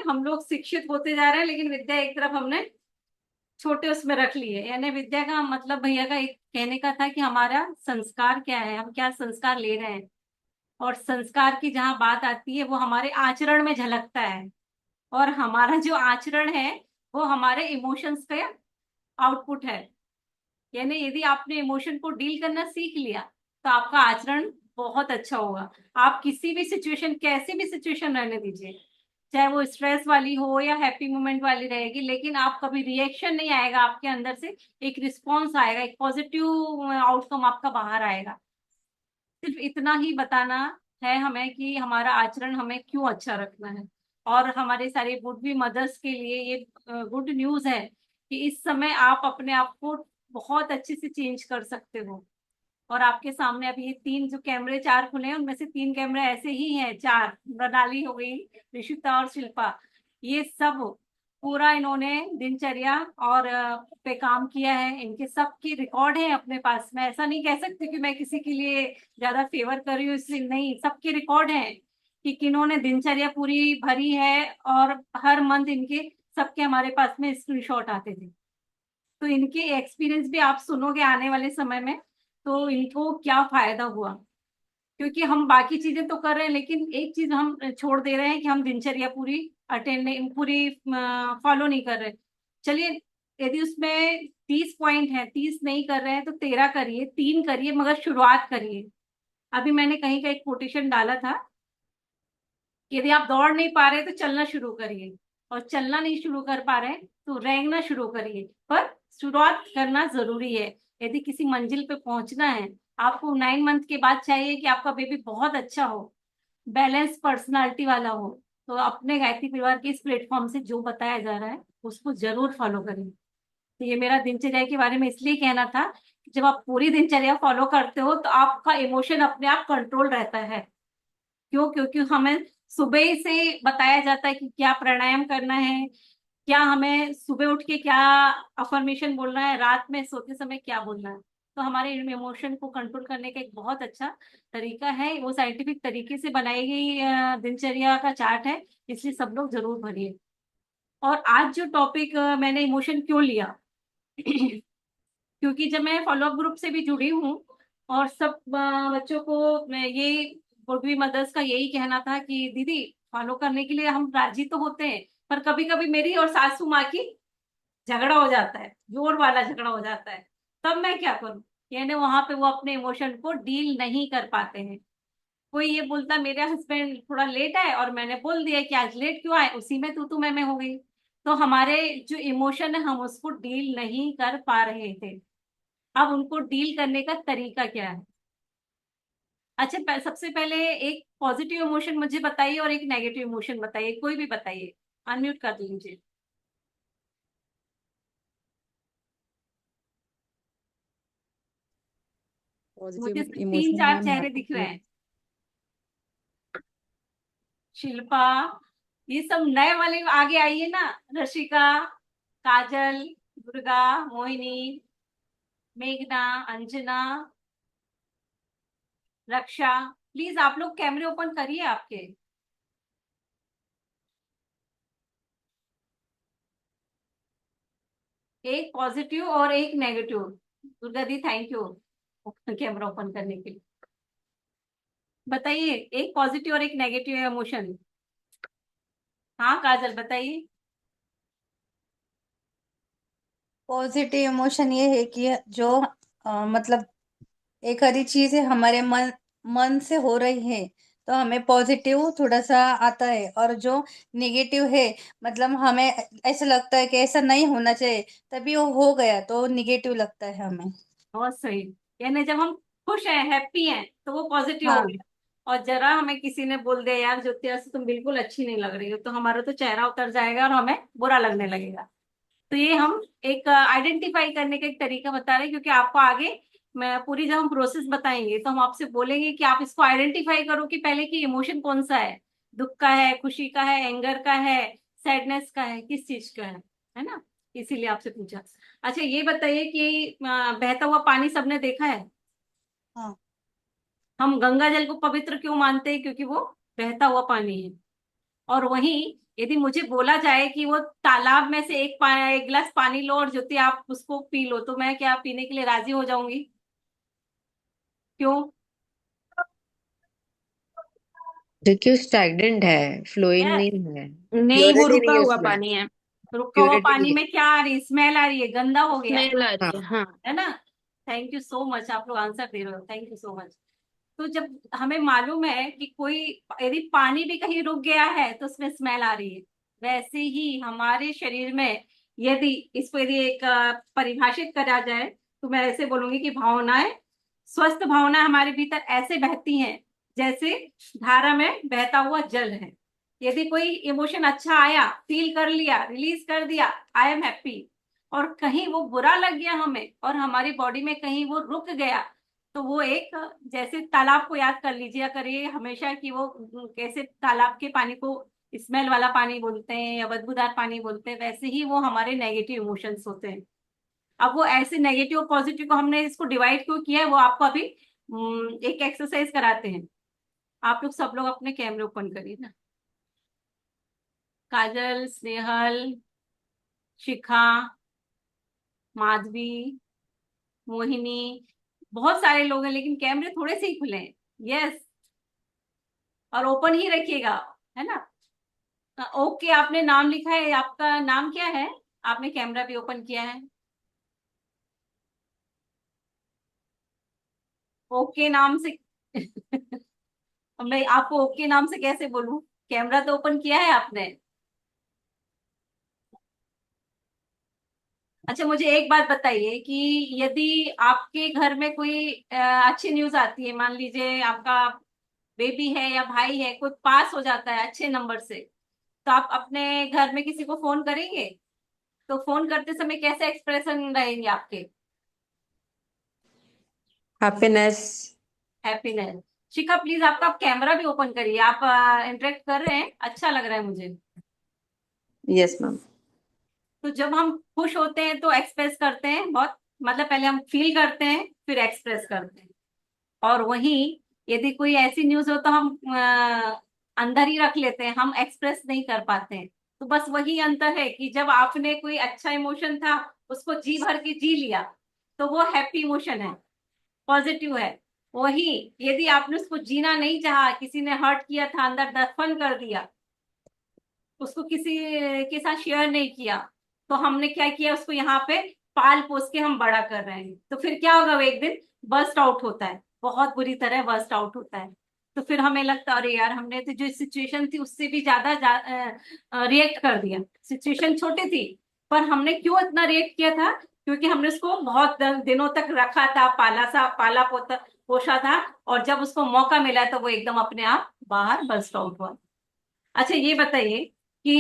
हम लोग शिक्षित होते जा रहे हैं, लेकिन विद्या एक तरफ हमने छोटे उसमें रख ली है। यानी विद्या का मतलब भैया का एक कहने का था कि हमारा संस्कार क्या है, हम क्या संस्कार ले रहे हैं। और संस्कार की जहाँ बात आती है वो हमारे आचरण में झलकता है। और हमारा जो आचरण है वो हमारे इमोशंस का आउटपुट है। यानी यदि आपने इमोशन को डील करना सीख लिया तो आपका आचरण बहुत अच्छा होगा। आप किसी भी सिचुएशन, कैसी भी सिचुएशन रहने दीजिए, चाहे वो स्ट्रेस वाली हो या हैप्पी मोमेंट वाली रहेगी, लेकिन आप कभी रिएक्शन नहीं आएगा आपके अंदर से, एक रिस्पॉन्स आएगा, एक पॉजिटिव आउटकम आपका बाहर आएगा। सिर्फ इतना ही बताना है हमें कि हमारा आचरण हमें क्यों अच्छा रखना है। और हमारे सारे वुड बी मदर्स के लिए ये गुड न्यूज है कि इस समय आप अपने आप को बहुत अच्छे से चेंज कर सकते हो। और आपके सामने अभी ये तीन जो कैमरे चार खुले हैं, उनमें से तीन कैमरे ऐसे ही हैं, चार, प्रणाली हो गई, ऋषिता और शिल्पा, ये सब पूरा इन्होंने दिनचर्या और पे काम किया है। इनके सब की रिकॉर्ड है अपने पास। मैं ऐसा नहीं कह सकती कि मैं किसी के लिए ज्यादा फेवर कर रही हूँ, इसलिए नहीं, सबके रिकॉर्ड है कि किन्होंने दिनचर्या पूरी भरी है। और हर मंथ इनके सबके हमारे पास में स्क्रीनशॉट आते थे। तो इनके एक्सपीरियंस भी आप सुनोगे आने वाले समय में, तो इनको क्या फायदा हुआ। क्योंकि हम बाकी चीजें तो कर रहे हैं, लेकिन एक चीज हम छोड़ दे रहे हैं कि हम दिनचर्या पूरी अटेंड नहीं, पूरी फॉलो नहीं कर रहे। चलिए, यदि उसमें 30 पॉइंट है, 30 नहीं कर रहे हैं तो 13 करिए, 3 करिए, मगर शुरुआत करिए। अभी मैंने कहीं का एक कोटेशन डाला था कि यदि आप दौड़ नहीं पा रहे तो चलना शुरू करिए, और चलना नहीं शुरू कर पा रहे तो रेंगना शुरू करिए, पर शुरुआत करना जरूरी है। यदि किसी मंजिल पे पहुंचना है, आपको 9 मंथ के बाद चाहिए कि आपका बेबी बहुत अच्छा हो, बैलेंस पर्सनालिटी वाला हो, तो अपने गायत्री परिवार के इस प्लेटफॉर्म से जो बताया जा रहा है उसको जरूर फॉलो करें। तो ये मेरा दिनचर्या के बारे में इसलिए कहना था कि जब आप पूरी दिनचर्या फॉलो करते हो तो आपका इमोशन अपने आप कंट्रोल रहता है। क्यों? क्योंकि हमें सुबह ही से बताया जाता है कि क्या प्राणायाम करना है, क्या हमें सुबह उठ के क्या अफर्मेशन बोलना है, रात में सोते समय क्या बोलना है। तो हमारे इमोशन को कंट्रोल करने का एक बहुत अच्छा तरीका है, वो साइंटिफिक तरीके से बनाई गई दिनचर्या का चार्ट है। इसलिए सब लोग जरूर भरिए। और आज जो टॉपिक मैंने इमोशन क्यों लिया क्योंकि जब मैं फॉलोअप ग्रुप से भी जुड़ी हूँ, और सब बच्चों को मैं ये बुढ़वी मदर्स का यही कहना था कि दीदी, फॉलो करने के लिए हम राजी तो होते हैं, पर कभी कभी मेरी और सासू माँ की झगड़ा हो जाता है, जोर वाला झगड़ा हो जाता है। तब मैं क्या करूं? यानी वहां पे वो अपने इमोशन को डील नहीं कर पाते हैं। कोई ये बोलता मेरे हस्बैंड थोड़ा लेट आए, और मैंने बोल दिया कि आज लेट क्यों आए, उसी में तू मैं हो गई। तो हमारे जो इमोशन है हम उसको डील नहीं कर पा रहे थे। अब उनको डील करने का तरीका क्या है? अच्छा, सबसे पहले एक पॉजिटिव इमोशन मुझे बताइए और एक नेगेटिव इमोशन बताइए, कोई भी बताइए। अनम्यूट कर लीजिए। मुझे पॉजिटिव सिर्फ तीन इमोशन चार मैम चेहरे दिख रहे हैप्पी। हैं। शिल्पा, ये सब नए वाले आगे आइए ना। रशिका, काजल, दुर्गा, मोहिनी, मेघना, अंजना, रक्षा, प्लीज आप लोग कैमरे ओपन करिए आपके। एक पॉजिटिव और एक negative. Durga the, thank you camera open करने के लिए। बताइए, एक पॉजिटिव और एक नेगेटिव इमोशन। हाँ काजल, बताइए। पॉजिटिव इमोशन ये है कि जो मतलब एक हरी चीज है हमारे मन मन से हो रही है तो हमें पॉजिटिव थोड़ा सा आता है। और जो नेगेटिव है मतलब हमें ऐसा लगता है कि ऐसा नहीं होना चाहिए, तभी वो हो गया तो निगेटिव लगता है हमें। बहुत सही। यानी जब हम खुश हैं, हैप्पी हैं, तो वो पॉजिटिव हो हाँ। गया। और जरा हमें किसी ने बोल दिया यार ज्योति आज तुम बिल्कुल अच्छी नहीं लग रही हो, तो हमारा तो चेहरा उतर जाएगा और हमें बुरा लगने लगेगा। तो ये हम एक आइडेंटिफाई करने का एक तरीका बता रहे हैं, क्योंकि आपको आगे मैं पूरी जब हम प्रोसेस बताएंगे तो हम आपसे बोलेंगे कि आप इसको आइडेंटिफाई करो कि पहले की इमोशन कौन सा है, दुख का है, खुशी का है, एंगर का है, सैडनेस का है, किस चीज का है ना। इसीलिए आपसे पूछा। अच्छा, ये बताइए कि बहता हुआ पानी सबने देखा है। हाँ। हम गंगा जल को पवित्र क्यों मानते हैं? क्योंकि वो बहता हुआ पानी है। और वहीं यदि मुझे बोला जाए कि वो तालाब में से एक गिलास पानी लो और ज्योति आप उसको पी लो, तो मैं क्या पीने के लिए राजी हो जाऊंगी? क्यों? क्योंकि वो स्टैग्नेंट है, फ्लोइंग यस। नहीं है, नहीं, वो प्योरिटी नहीं रुका है हुआ उसमें, पानी है। रुका हुआ प्योरिटी पानी नहीं है। में क्या आ रही, स्मेल आ रही है, गंदा हो गया स्मेल आ रही है, हाँ। हाँ। है ना? थैंक यू सो मच, आप लोग आंसर दे रहे हो, थैंक यू सो मच। तो जब हमें मालूम है कि कोई यदि पानी भी कहीं रुक गया है तो उसमें स्मेल आ रही है, वैसे ही हमारे शरीर में यदि इसको यदि एक परिभाषित करा जाए, तो मैं ऐसे बोलूंगी कि भावनाएं, स्वस्थ भावनाएं हमारे भीतर ऐसे बहती हैं जैसे धारा में बहता हुआ जल है। यदि कोई इमोशन अच्छा आया, फील कर लिया, रिलीज कर दिया, आई एम हैप्पी, और कहीं वो बुरा लग गया हमें और हमारी बॉडी में कहीं वो रुक गया, तो वो एक, जैसे तालाब को याद कर लीजिए करिए हमेशा कि वो कैसे तालाब के पानी को स्मेल वाला पानी बोलते हैं या बदबूदार पानी बोलते हैं, वैसे ही वो हमारे नेगेटिव इमोशंस होते हैं। अब वो ऐसे नेगेटिव और पॉजिटिव को हमने इसको डिवाइड क्यों किया है, वो आपको अभी एक एक्सरसाइज कराते हैं। आप लोग सब लोग अपने कैमरे ओपन करिए ना। काजल, स्नेहल, शिखा, माधवी, मोहिनी, बहुत सारे लोग हैं लेकिन कैमरे थोड़े से ही खुले हैं। यस, और ओपन ही रखिएगा, है ना? ओके, आपने नाम लिखा है, आपका नाम क्या है? आपने कैमरा भी ओपन किया है। ओके नाम से मैं आपको ओके नाम से कैसे बोलूं? कैमरा तो ओपन किया है आपने। अच्छा, मुझे एक बात बताइए कि यदि आपके घर में कोई अच्छी न्यूज आती है, मान लीजिए आपका बेबी है या भाई है, कोई पास हो जाता है अच्छे नंबर से, तो आप अपने घर में किसी को फोन करेंगे? तो फोन करते समय कैसे एक्सप्रेशन रहेंगे आपके? हैप्पीनेस। हैप्पीनेस। शिखा प्लीज आपका कैमरा भी ओपन करिए, आप इंटरेक्ट कर रहे हैं, अच्छा लग रहा है मुझे। Yes ma'am. तो जब हम खुश होते हैं तो एक्सप्रेस करते हैं बहुत, मतलब पहले हम फील करते हैं फिर एक्सप्रेस करते हैं। और वहीं यदि कोई ऐसी न्यूज हो तो हम अंदर ही रख लेते हैं, हम एक्सप्रेस नहीं कर पाते हैं। तो बस वही अंतर है कि जब आपने कोई अच्छा इमोशन था, उसको जी भर के जी लिया, तो वो हैप्पी इमोशन है, पॉजिटिव है। वही यदि आपने उसको जीना नहीं चाहा, किसी ने हर्ट किया था, अंदर दफन कर दिया, उसको किसी के साथ शेयर नहीं किया, तो हमने क्या किया, उसको यहाँ पे पाल पोस के हम बड़ा कर रहे हैं, तो फिर क्या होगा, वो एक दिन बर्स्ट आउट होता है, बहुत बुरी तरह बर्स्ट आउट होता है। तो फिर हमें लगता है अरे यार, हमने तो जो सिचुएशन थी उससे भी ज्यादा रिएक्ट कर दिया। सिचुएशन छोटी थी, पर हमने क्यों इतना रिएक्ट किया था? क्योंकि हमने उसको बहुत दिनों तक रखा था, पाला पोता पोषा था, और जब उसको मौका मिला तो वो एकदम अपने आप बाहर बर्स्ट आउट हुआ। अच्छा, ये बताइए कि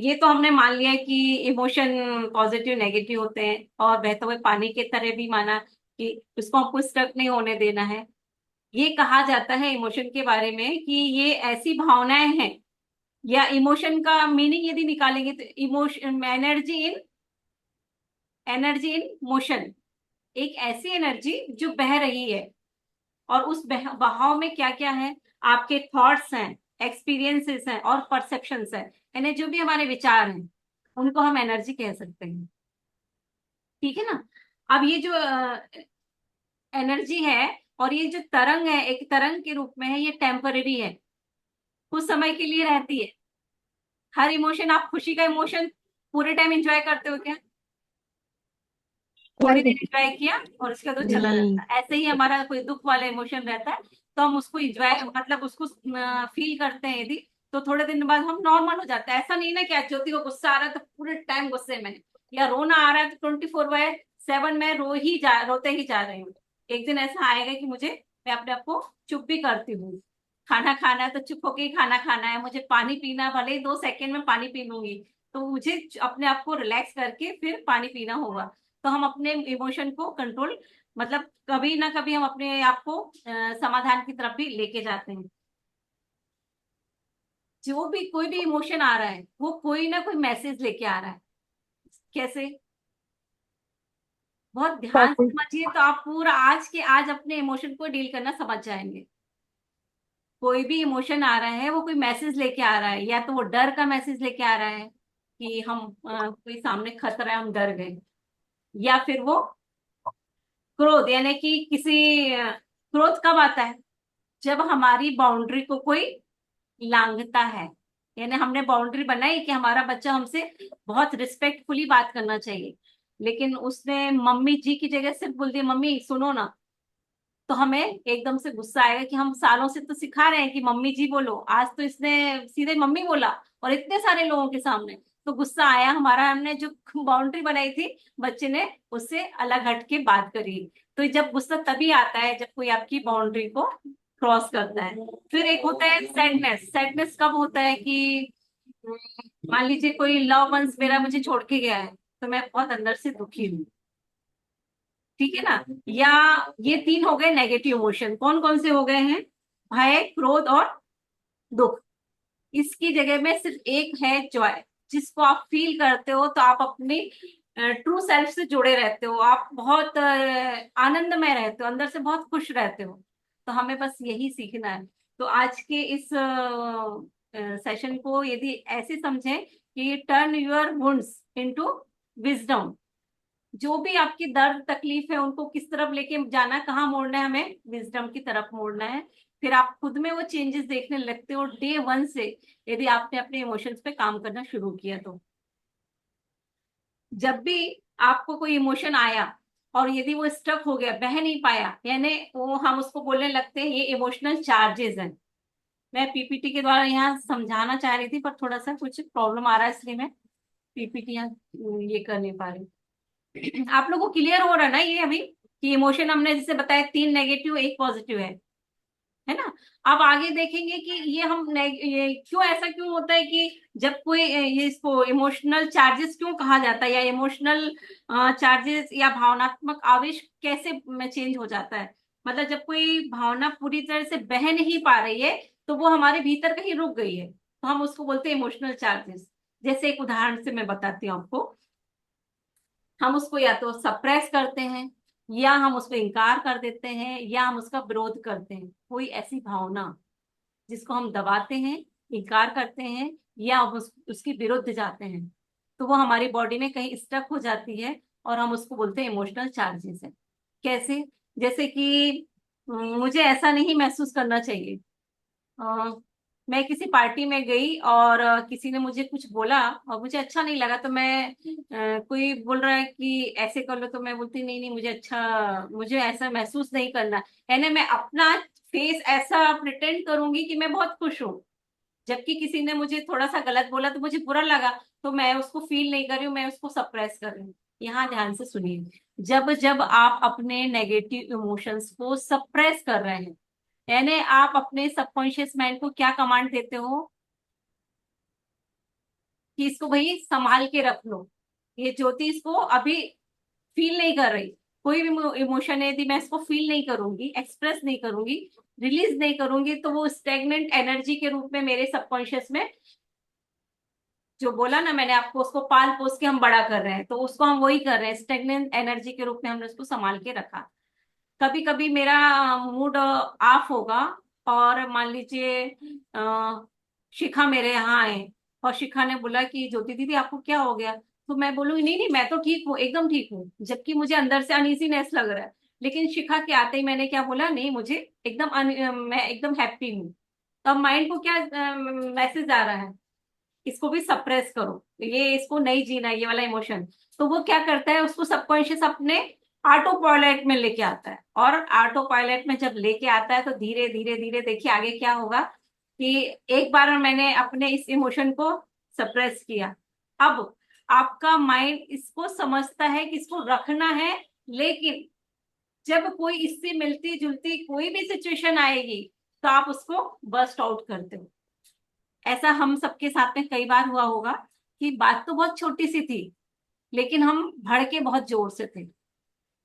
ये तो हमने मान लिया कि इमोशन पॉजिटिव नेगेटिव होते हैं, और बहते हुए पानी के तरह भी माना कि उसको हमको स्टक नहीं होने देना है। ये कहा जाता है इमोशन के बारे में कि ये ऐसी भावनाएं हैं, या इमोशन का मीनिंग यदि निकालेंगे तो इमोशन एनर्जी इन मोशन, एक ऐसी एनर्जी जो बह रही है, और उस बहाव में क्या क्या है, आपके थॉट्स हैं, एक्सपीरियंसेस हैं और परसेप्शंस हैं, यानी जो भी हमारे विचार हैं, उनको हम एनर्जी कह सकते हैं। ठीक है ना? अब ये जो एनर्जी है और ये जो तरंग है, एक तरंग के रूप में है, ये टेम्पररी है, कुछ समय के लिए रहती है। हर इमोशन, आप खुशी का इमोशन पूरे टाइम एंजॉय करते हो क्या? थोड़ी देर एंजॉय किया और उसके बाद वो चला नहीं। जाता है। ऐसे ही हमारा कोई दुख वाला इमोशन रहता है, तो हम उसको एंजॉय, मतलब उसको फील करते हैं यदि, तो थोड़े दिन बाद हम नॉर्मल हो जाता है। ऐसा नहीं ना कि आज ज्योति को गुस्सा आ रहा है तो पूरे टाइम गुस्से में है, या रोना आ रहा है तो 24/7 में रोते ही जा रही हूँ। एक दिन ऐसा आएगा कि मैं अपने आप को चुप भी करती हूँ। खाना खाना है तो चुप होके ही खाना खाना है, मुझे पानी पीना है, भले ही 2 सेकंड में पानी पी लूंगी, तो मुझे अपने आप को रिलैक्स करके फिर पानी पीना होगा। तो हम अपने इमोशन को कंट्रोल, मतलब कभी ना कभी हम अपने आप को समाधान की तरफ भी लेके जाते हैं। जो भी कोई भी इमोशन आ रहा है वो कोई ना कोई मैसेज लेके आ रहा है। कैसे? बहुत ध्यान से समझिए तो आप पूरा आज के आज अपने इमोशन को डील करना समझ जाएंगे। कोई भी इमोशन आ रहा है वो कोई मैसेज लेके आ रहा है, या तो वो डर का मैसेज लेके आ रहा है कि हम कोई सामने खतरा है हम डर गए, या फिर वो क्रोध, यानी कि किसी क्रोध कब आता है, जब हमारी बाउंड्री को कोई लांघता है। यानी हमने बाउंड्री बनाई कि हमारा बच्चा हमसे बहुत रिस्पेक्टफुली बात करना चाहिए, लेकिन उसने मम्मी जी की जगह सिर्फ बोल दिया मम्मी सुनो ना, तो हमें एकदम से गुस्सा आएगा कि हम सालों से तो सिखा रहे हैं कि मम्मी जी बोलो, आज तो इसने सीधे मम्मी बोला और इतने सारे लोगों के सामने। तो गुस्सा आया हमारा, हमने जो बाउंड्री बनाई थी बच्चे ने उससे अलग हट के बात करी। तो जब गुस्सा तभी आता है जब कोई आपकी बाउंड्री को क्रॉस करता है। फिर एक होता है सैडनेस। सैडनेस कब होता है कि मान लीजिए कोई लव वंस मेरा मुझे छोड़ के गया है, तो मैं बहुत अंदर से दुखी हूँ, ठीक है ना। या ये तीन हो गए नेगेटिव इमोशन। कौन कौन से हो गए हैं? भय, क्रोध और दुख। इसकी जगह में सिर्फ एक है जॉय, जिसको आप फील करते हो तो आप अपनी ट्रू सेल्फ से जुड़े रहते हो, आप बहुत आनंदमय रहते हो, अंदर से बहुत खुश रहते हो। तो हमें बस यही सीखना है। तो आज के इस सेशन को यदि ऐसे समझें कि turn your wounds into wisdom. जो भी आपकी दर्द तकलीफ है उनको किस तरफ लेके जाना है, कहाँ मोड़ना है, हमें विजडम की तरफ मोड़ना है। फिर आप खुद में वो चेंजेस देखने लगते हो डे वन से, यदि आपने अपने इमोशंस पे काम करना शुरू किया तो। जब भी आपको कोई इमोशन आया और यदि वो स्टक हो गया, बह नहीं पाया, यानी वो हम उसको बोलने लगते हैं ये इमोशनल चार्जेस हैं। मैं पीपीटी के द्वारा यहाँ समझाना चाह रही थी पर थोड़ा सा कुछ प्रॉब्लम आ रहा है, इसलिए मैं पीपीटी यहाँ ये कर नहीं पा रही। आप लोगों को क्लियर हो रहा है ना ये अभी, कि इमोशन हमने जैसे बताया तीन नेगेटिव एक पॉजिटिव है ना। अब आगे देखेंगे कि ये क्यों ऐसा क्यों होता है कि जब कोई ये इसको इमोशनल चार्जेस क्यों कहा जाता है, या इमोशनल चार्जेस या भावनात्मक आवेश कैसे में चेंज हो जाता है। मतलब जब कोई भावना पूरी तरह से बह नहीं पा रही है तो वो हमारे भीतर कहीं रुक गई है, तो हम उसको बोलते हैं इमोशनल चार्जेस। जैसे एक उदाहरण से मैं बताती हूँ आपको। हम उसको या तो सप्रेस करते हैं, या हम उसको इनकार कर देते हैं, या हम उसका विरोध करते हैं। कोई ऐसी भावना जिसको हम दबाते हैं, इनकार करते हैं, या हम उसके विरुद्ध जाते हैं, तो वो हमारी बॉडी में कहीं स्टक हो जाती है और हम उसको बोलते हैं इमोशनल चार्जेस है। कैसे? जैसे कि मुझे ऐसा नहीं महसूस करना चाहिए। मैं किसी पार्टी में गई और किसी ने मुझे कुछ बोला और मुझे अच्छा नहीं लगा, तो मैं कोई बोल रहा है कि ऐसे कर लो, तो मैं बोलती नहीं नहीं मुझे ऐसा महसूस नहीं करना। यानी मैं अपना फेस ऐसा प्रिटेंड करूंगी कि मैं बहुत खुश हूँ, जबकि किसी ने मुझे थोड़ा सा गलत बोला तो मुझे बुरा लगा, तो मैं उसको फील नहीं कर रही हूँ, मैं उसको सप्रेस कर रही हूँ। यहाँ ध्यान से सुनिए, जब जब आप अपने नेगेटिव इमोशंस को सप्रेस कर रहे हैं, यानी आप अपने सबकॉन्शियस माइंड को क्या कमांड देते हो कि इसको भाई संभाल के रख लो, ये ज्योति इसको अभी फील नहीं कर रही। कोई भी इमोशन है यदि मैं इसको फील नहीं करूंगी, एक्सप्रेस नहीं करूंगी, रिलीज नहीं करूंगी, तो वो स्टेगनेंट एनर्जी के रूप में मेरे सबकॉन्शियस में, जो बोला ना मैंने आपको, उसको पाल पोस के हम बड़ा कर रहे हैं, तो उसको हम वही कर रहे हैं, स्टेगनेंट एनर्जी के रूप में हमने उसको संभाल के रखा। कभी कभी मेरा मूड ऑफ होगा और मान लीजिए शिखा मेरे यहाँ आए और शिखा ने बोला कि ज्योति दीदी आपको क्या हो गया, तो मैं बोलूंगी नहीं नहीं मैं तो ठीक हूँ, एकदम ठीक हूँ, जबकि मुझे अंदर से अनइजीनेस लग रहा है। लेकिन शिखा के आते ही मैंने क्या बोला, नहीं मुझे मैं एकदम हैप्पी हूँ। तो अब माइंड को क्या मैसेज आ रहा है, इसको भी सप्रेस करो, ये इसको नहीं जीना ये वाला इमोशन। तो वो क्या करता है, उसको सबकॉन्शियस अपने ऑटो पायलट में लेके आता है, और ऑटो पायलट में जब लेके आता है तो धीरे धीरे धीरे देखिए आगे क्या होगा कि एक बार मैंने अपने इस इमोशन को सप्रेस किया, अब आपका माइंड इसको समझता है कि इसको रखना है, लेकिन जब कोई इससे मिलती जुलती कोई भी सिचुएशन आएगी तो आप उसको बर्स्ट आउट करते हो। ऐसा हम सबके साथ में कई बार हुआ होगा कि बात तो बहुत छोटी सी थी, लेकिन हम भड़के बहुत जोर से थे।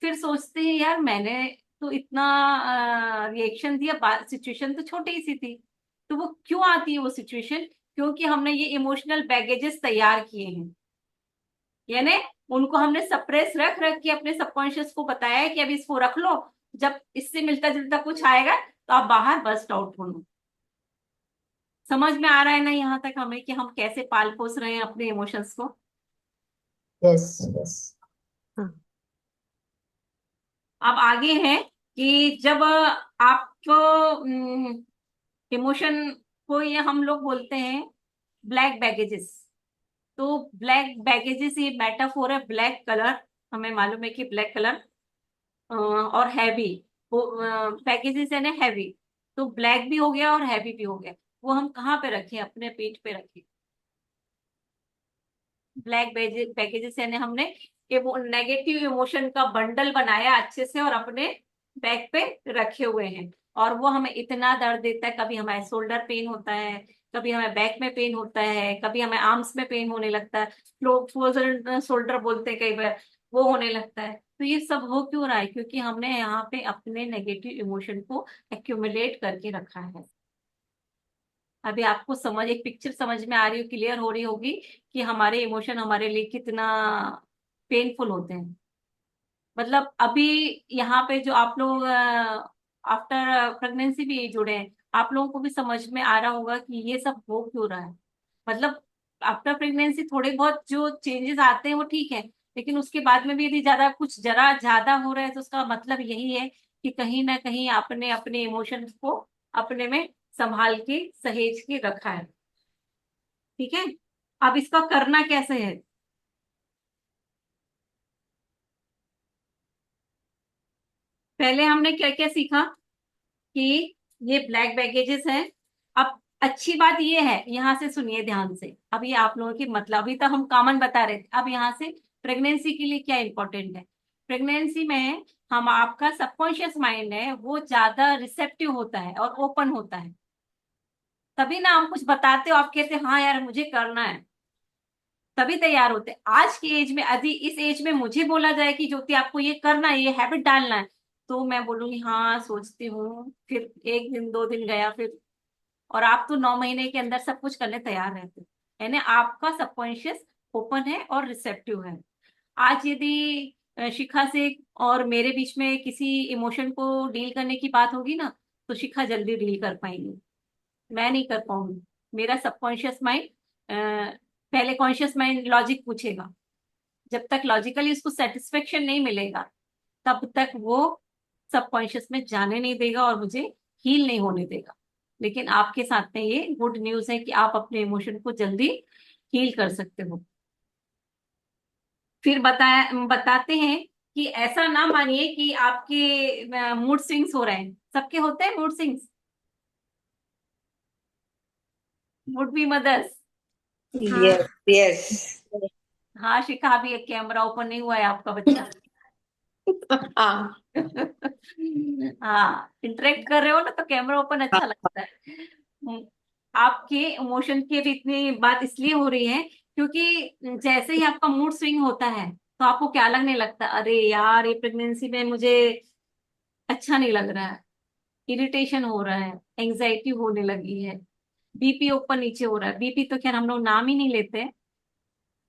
फिर सोचते हैं यार मैंने तो इतना रिएक्शन दिया, बात सिचुएशन तो छोटी ही सी थी। तो वो क्यों आती है वो सिचुएशन? क्योंकि हमने ये इमोशनल बैगेजेस तैयार किए हैं, यानी उनको हमने सप्रेस रख रख के अपने सबकॉन्शियस को बताया है कि अब इसको रख लो, जब इससे मिलता जुलता कुछ आएगा तो आप बाहर बस्ट आउट हो लो। समझ में आ रहा है ना यहाँ तक हमें कि हम कैसे पाल पोस रहे हैं अपने इमोशंस को? Yes yes. हाँ, अब आगे है कि जब आप इमोशन को, ये हम लोग बोलते हैं ब्लैक बैगेजेस। तो ब्लैक बैगेजेस ये मेटाफोर है, ब्लैक कलर। हमें मालूम है कि ब्लैक कलर और हैवी, बैगेजेस है ना हैवी। तो ब्लैक भी हो गया और हैवी भी हो गया। वो हम कहाँ पे रखे? अपने पीठ पे रखे। ब्लैक बैगेजेस यानी हमने वो नेगेटिव इमोशन का बंडल बनाया अच्छे से और अपने बैक पे रखे हुए हैं। और वो हमें इतना दर्द देता है, कभी हमें शोल्डर पेन होता है, कभी हमें बैक में पेन होता है, कभी हमें आर्म्स में पेन होने लगता है, लोग फ्रोजन शोल्डर बोलते हैं कई बार, वो होने लगता है। तो ये सब हो क्यों रहा है? क्योंकि हमने यहाँ पे अपने नेगेटिव इमोशन को एक्यूमुलेट करके रखा है। अभी आपको समझ, एक पिक्चर समझ में आ रही हो, क्लियर हो रही होगी कि हमारे इमोशन हमारे लिए कितना पेनफुल होते हैं। मतलब अभी यहाँ पे जो आप लोग आफ्टर प्रेगनेंसी भी जुड़े हैं, आप लोगों को भी समझ में आ रहा होगा कि ये सब हो क्यों रहा है। मतलब आफ्टर प्रेगनेंसी थोड़े बहुत जो चेंजेस आते हैं वो ठीक है, लेकिन उसके बाद में भी यदि ज्यादा कुछ जरा ज्यादा हो रहा है तो उसका मतलब यही है कि कहीं ना कहीं आपने अपने इमोशंस को अपने में संभाल के सहेज के रखा है। ठीक है, अब इसका करना कैसे है? पहले हमने क्या क्या सीखा कि ये ब्लैक बैगेजेस हैं। अब अच्छी बात ये है, यहाँ से सुनिए ध्यान से। अब ये आप लोगों की मतलब, अभी तक हम कॉमन बता रहे थे, अब यहाँ से प्रेगनेंसी के लिए क्या इंपॉर्टेंट है। प्रेगनेंसी में हम, आपका सबकॉन्शियस माइंड है वो ज्यादा रिसेप्टिव होता है और ओपन होता है। तभी ना हम कुछ बताते हो, आप कहते हाँ यार मुझे करना है, तभी तैयार होते हैं। आज की एज में, यदि इस एज में मुझे बोला जाए कि ज्योति आपको ये करना है, ये हैबिट डालना है, तो मैं बोलूंगी हाँ सोचती हूँ, फिर एक दिन दो दिन गया फिर। और आप तो 9 महीने के अंदर सब कुछ करने तैयार रहते हो, यानी आपका सबकॉन्शियस ओपन है और रिसेप्टिव है। आज यदि शिखा से और मेरे बीच में किसी इमोशन को डील करने की बात होगी ना, तो शिखा जल्दी डील कर पाएंगी, मैं नहीं कर पाऊंगी। मेरा सबकॉन्शियस माइंड पहले कॉन्शियस माइंड लॉजिक पूछेगा, जब तक लॉजिकली उसको सेटिस्फेक्शन नहीं मिलेगा तब तक वो सबकॉन्शियस में जाने नहीं देगा और मुझे हील नहीं होने देगा। लेकिन आपके साथ में ये गुड न्यूज है कि आप अपने इमोशन को जल्दी हील कर सकते हो। फिर बताते हैं कि ऐसा ना मानिए कि आपके मूड स्विंग्स हो रहे हैं। सबके होते हैं mood swings, would be mothers. हाँ, यस यस। हाँ शिखा, अभी एक कैमरा ओपन नहीं हुआ है आपका बच्चा। हाँ, हाँ, इंटरेक्ट कर रहे हो ना तो कैमरा ओपन अच्छा लगता है। हम्म, आपके इमोशन की भी इतनी बात इसलिए हो रही है क्योंकि जैसे ही आपका मूड स्विंग होता है तो आपको क्या लगने लगता है, अरे यार ये प्रेगनेंसी में मुझे अच्छा नहीं लग रहा है, इरिटेशन हो रहा है, एंजाइटी होने लगी है, बीपी ऊपर नीचे हो रहा है। बीपी तो खैर हम लोग नाम ही नहीं लेते,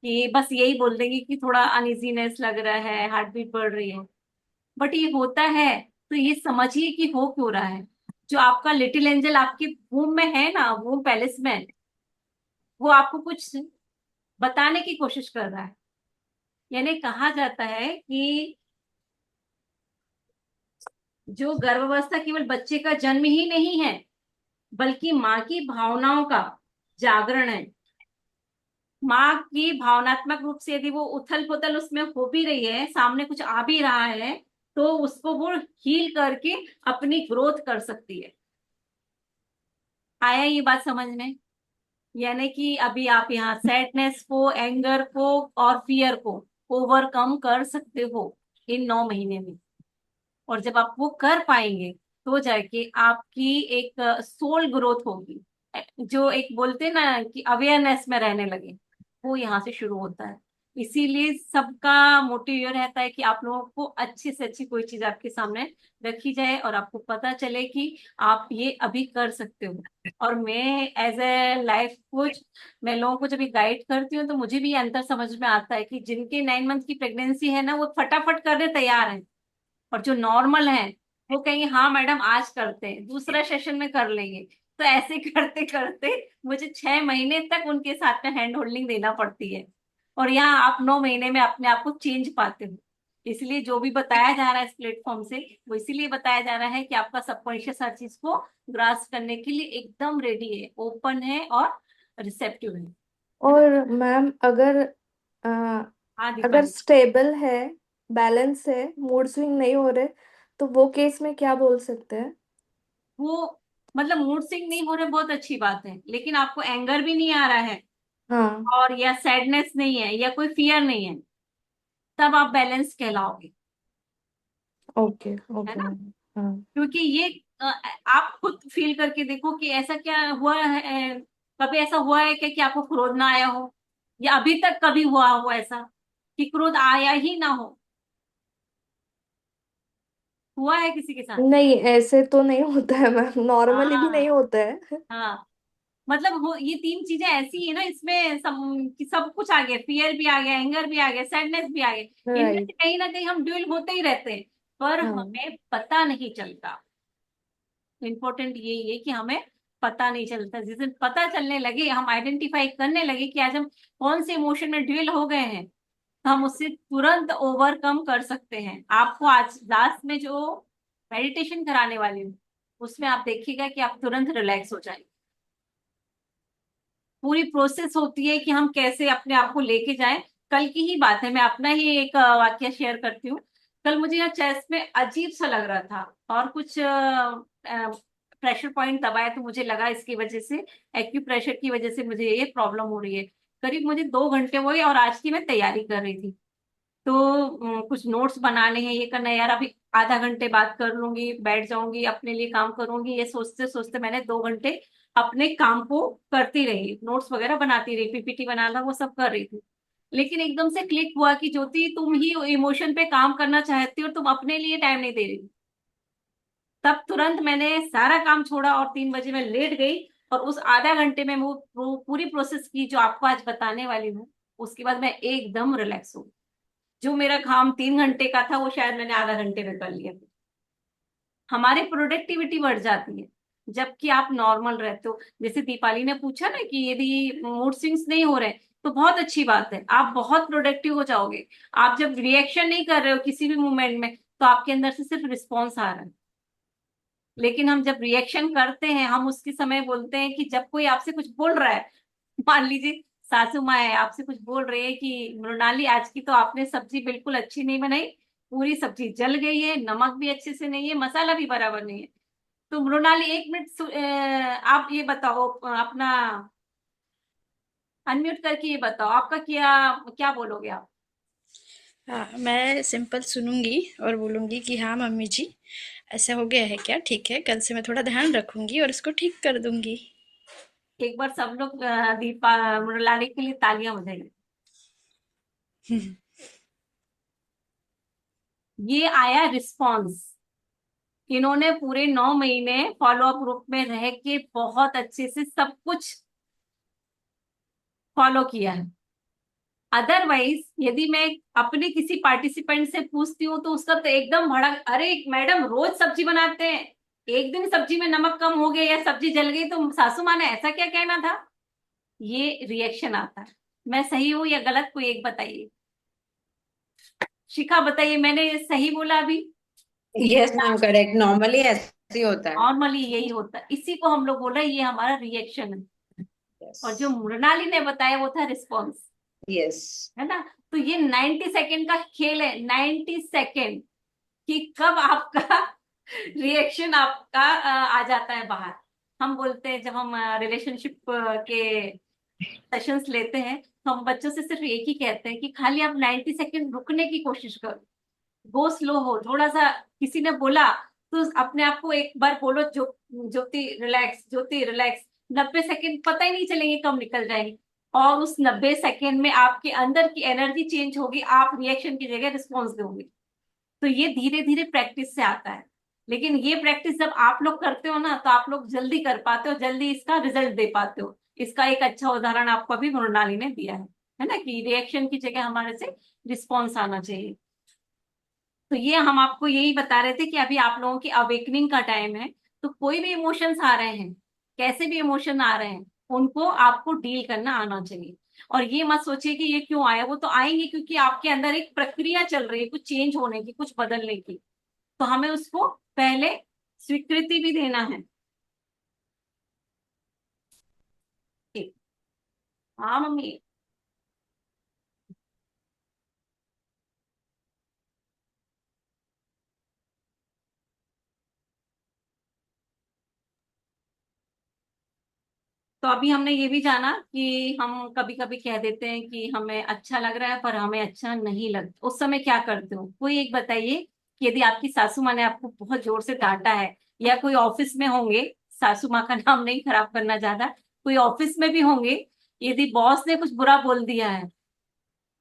कि बस यही बोल देंगे कि थोड़ा अनइजीनेस लग रहा है, हार्ट बीट बढ़ रही है। बट ये होता है तो ये समझिए कि हो क्यों रहा है। जो आपका लिटिल एंजल आपके वूम में है ना, वूम पैलेस में, वो आपको कुछ बताने की कोशिश कर रहा है। यानी कहा जाता है कि जो गर्भावस्था केवल बच्चे का जन्म ही नहीं है, बल्कि माँ की भावनाओं का जागरण है। माँ की भावनात्मक रूप से यदि वो उथल पुथल उसमें हो भी रही है, सामने कुछ आ भी रहा है, तो उसको वो हील करके अपनी ग्रोथ कर सकती है। आया ये बात समझ में? यानी कि अभी आप यहाँ सैडनेस को, एंगर को और फियर को ओवरकम कर सकते हो इन 9 महीने में। और जब आप वो कर पाएंगे तो जाके आपकी एक सोल ग्रोथ होगी। जो एक बोलते हैं ना कि अवेयरनेस में रहने लगे, वो यहाँ से शुरू होता है। इसीलिए सबका मोटिव ये रहता है कि आप लोगों को अच्छी से अच्छी कोई चीज आपके सामने रखी जाए और आपको पता चले कि आप ये अभी कर सकते हो। और मैं एज ए लाइफ कोच, मैं लोगों को जब भी गाइड करती हूँ तो मुझे भी ये अंतर समझ में आता है कि जिनके 9 मंथ की प्रेगनेंसी है ना, वो फटाफट करने तैयार है। और जो नॉर्मल है वो कहेंगे हाँ मैडम आज करते हैं, दूसरा सेशन में कर लेंगे। तो ऐसे करते करते मुझे 6 महीने तक उनके साथ में हैंड होल्डिंग देना पड़ती है। और यहाँ आप 9 महीने में अपने आप को चेंज पाते हो। इसलिए जो भी बताया जा रहा है इस प्लेटफॉर्म से, वो इसीलिए बताया जा रहा है कि आपका सबकॉन्शियस हर चीज को ग्रास्प करने के लिए एकदम रेडी है, ओपन है और रिसेप्टिव है ना। और मैम अगर अ, हाँ अगर दीपाली। स्टेबल है, बैलेंस है, मूड स्विंग नहीं हो रहे, तो वो केस में क्या बोल सकते हैं? वो मतलब मूड स्विंग नहीं हो रहे, बहुत अच्छी बात है, लेकिन आपको एंगर भी नहीं आ रहा है हाँ। और या सैडनेस नहीं है या कोई फियर नहीं है, तब आप बैलेंस कहलाओगे। ओके है ओके ना। मैम। हाँ। क्योंकि ये आप खुद फील करके देखो कि ऐसा क्या हुआ है, कभी ऐसा हुआ है क्या कि आपको क्रोध ना आया हो, या अभी तक कभी हुआ हो ऐसा कि क्रोध आया ही ना हो। हुआ है किसी के साथ? नहीं, ऐसे तो नहीं होता है मैम, नॉर्मली भी नहीं हाँ। होता है। हाँ। मतलब ये 3 चीजें ऐसी है ना इसमें, कि सब कुछ आ गया, फियर भी आ गया, एंगर भी आ गया, सैडनेस भी आ गया, इनमें से राइट। कहीं ना कहीं हम ड्यूल होते ही रहते हैं, पर हाँ। हमें पता नहीं चलता। इम्पोर्टेंट यही है कि हमें पता नहीं चलता। जिस दिन पता चलने लगे, हम आइडेंटिफाई करने लगे कि आज हम कौन से इमोशन में ड्यूल हो गए हैं, तो हम उससे तुरंत ओवरकम कर सकते हैं। आपको आज लास्ट में जो मेडिटेशन कराने वाली हूँ, उसमें आप देखिएगा कि आप तुरंत रिलैक्स हो जाएंगे। पूरी प्रोसेस होती है कि हम कैसे अपने आप को लेके जाएं। कल की ही बात है, मैं अपना ही एक वाक्य शेयर करती हूँ। कल मुझे यहाँ चेस्ट में अजीब सा लग रहा था, और कुछ प्रेशर पॉइंट दबाया, तो मुझे लगा इसकी वजह से, एक्यूप्रेशर की वजह से मुझे ये प्रॉब्लम हो रही है। करीब मुझे 2 घंटे हुए और आज की मैं तैयारी कर रही थी। तो कुछ नोट्स बनाने हैं, ये करना है यार, अभी आधा घंटे बात कर लूंगी, बैठ जाऊंगी, अपने लिए काम करूंगी, ये सोचते सोचते मैंने 2 घंटे अपने काम को करती रही, नोट्स वगैरह बनाती रही, पीपीटी बनाना वो सब कर रही थी। लेकिन एकदम से क्लिक हुआ कि ज्योति, तुम ही इमोशन पे काम करना चाहती हो, तुम अपने लिए टाइम नहीं दे रही। तब तुरंत मैंने सारा काम छोड़ा और 3 बजे मैं लेट गई, और उस आधा घंटे में वो पूरी प्रोसेस की जो आपको आज बताने वाली हूँ। उसके बाद मैं एकदम रिलैक्स हूँ। जो मेरा काम 3 घंटे का था, वो शायद मैंने आधा घंटे में कर लिया। हमारी प्रोडक्टिविटी बढ़ जाती है जबकि आप नॉर्मल रहते हो। जैसे दीपाली ने पूछा ना कि यदि मूड स्विंग्स नहीं हो रहे, तो बहुत अच्छी बात है, आप बहुत प्रोडक्टिव हो जाओगे। आप जब रिएक्शन नहीं कर रहे हो किसी भी मूवमेंट में, तो आपके अंदर से सिर्फ रिस्पॉन्स आ रहा है। लेकिन हम जब रिएक्शन करते हैं, हम उसके समय बोलते हैं कि जब कोई आपसे कुछ बोल रहा है, मान लीजिए सासू माँ है, आपसे कुछ बोल रही है कि मृणाली, आज की तो आपने सब्जी बिल्कुल अच्छी नहीं बनाई, पूरी सब्जी जल गई है, नमक भी अच्छे से नहीं है, मसाला भी बराबर नहीं है। तो मृणाली 1 मिनट आप ये बताओ, अपना अनम्यूट करके ये बताओ, आपका क्या क्या बोलोगे आप? हाँ, मैं सिंपल सुनूंगी और बोलूंगी कि हाँ मम्मी जी, ऐसा हो गया है क्या? ठीक है, कल से मैं थोड़ा ध्यान रखूंगी और इसको ठीक कर दूंगी। एक बार सब लोग दीपा मृणाली के लिए तालियां बजाइए। ये आया रिस्पॉन्स। इन्होंने पूरे 9 महीने फॉलो अप ग्रुप में रह के बहुत अच्छे से सब कुछ फॉलो किया है। अदरवाइज यदि मैं अपने किसी पार्टिसिपेंट से पूछती हूँ, तो उसका तो एकदम भड़क, अरे मैडम रोज सब्जी बनाते हैं, एक दिन सब्जी में नमक कम हो गया या सब्जी जल गई तो सासू माँ ने ऐसा क्या कहना था। ये रिएक्शन आता है। मैं सही हूँ या गलत, कोई एक बताइए। शिखा बताइए, मैंने सही बोला अभी? Yes ma'am, correct. नॉर्मली ऐसे ही होता है। नॉर्मली यही होता है, इसी को हम लोग बोल रहे हैं ये हमारा रिएक्शन है। यस। और जो मृणाली ने बताया वो था रिस्पॉन्स। यस। है ना। तो ये 90 सेकेंड का खेल है, 90 सेकेंड, कि कब आपका रिएक्शन आपका आ जाता है बाहर। हम बोलते हैं, जब हम रिलेशनशिप के सेशंस लेते हैं, तो हम बच्चों से सिर्फ एक ही कहते हैं कि खाली आप 90 सेकेंड रुकने की कोशिश करो, गो स्लो हो थोड़ा सा। किसी ने बोला तो अपने आप को एक बार बोलो, ज्योति रिलैक्स, ज्योति रिलैक्स। 90 सेकेंड पता ही नहीं चलेंगे कब निकल जाएंगे, और उस 90 सेकेंड में आपके अंदर की एनर्जी चेंज होगी, आप रिएक्शन की जगह रिस्पॉन्स दोगे। तो ये धीरे धीरे प्रैक्टिस से आता है। लेकिन ये प्रैक्टिस जब आप लोग करते हो ना, तो आप लोग जल्दी कर पाते हो, जल्दी इसका रिजल्ट दे पाते हो। इसका एक अच्छा उदाहरण आपको अभी मृणाली ने दिया है ना, कि रिएक्शन की जगह हमारे से रिस्पॉन्स आना चाहिए। तो ये हम आपको यही बता रहे थे कि अभी आप लोगों की अवेकनिंग का टाइम है। तो कोई भी इमोशंस आ रहे हैं, कैसे भी इमोशन आ रहे हैं उनको आपको डील करना आना चाहिए। और ये मत सोचिए कि ये क्यों आया, वो तो आएंगे क्योंकि आपके अंदर एक प्रक्रिया चल रही है कुछ चेंज होने की, कुछ बदलने की। तो हमें उसको पहले स्वीकृति भी देना है। ठीक। हाँ मम्मी। तो अभी हमने ये भी जाना कि हम कभी कभी कह देते हैं कि हमें अच्छा लग रहा है पर हमें अच्छा नहीं लगता, उस समय क्या करते हो? कोई एक बताइए कि यदि आपकी सासू माँ ने आपको बहुत जोर से डांटा है, या कोई ऑफिस में होंगे, सासू माँ का नाम नहीं खराब करना चाहता, कोई ऑफिस में भी होंगे, यदि बॉस ने कुछ बुरा बोल दिया है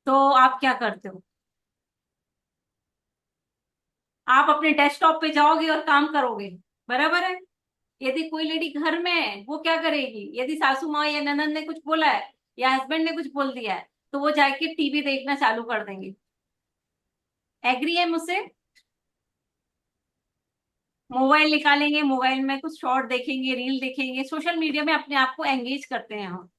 तो आप क्या करते हो? आप अपने डेस्कटॉप पे जाओगे और काम करोगे, बराबर है। यदि कोई लेडी घर में है वो क्या करेगी? यदि सासू माँ या ननद ने कुछ बोला है या हस्बैंड ने कुछ बोल दिया है तो वो जाके टीवी देखना चालू कर देंगे। एग्री है मुझसे? मोबाइल निकालेंगे, मोबाइल में कुछ शॉर्ट देखेंगे, रील देखेंगे, सोशल मीडिया में अपने आप को एंगेज करते हैं हम।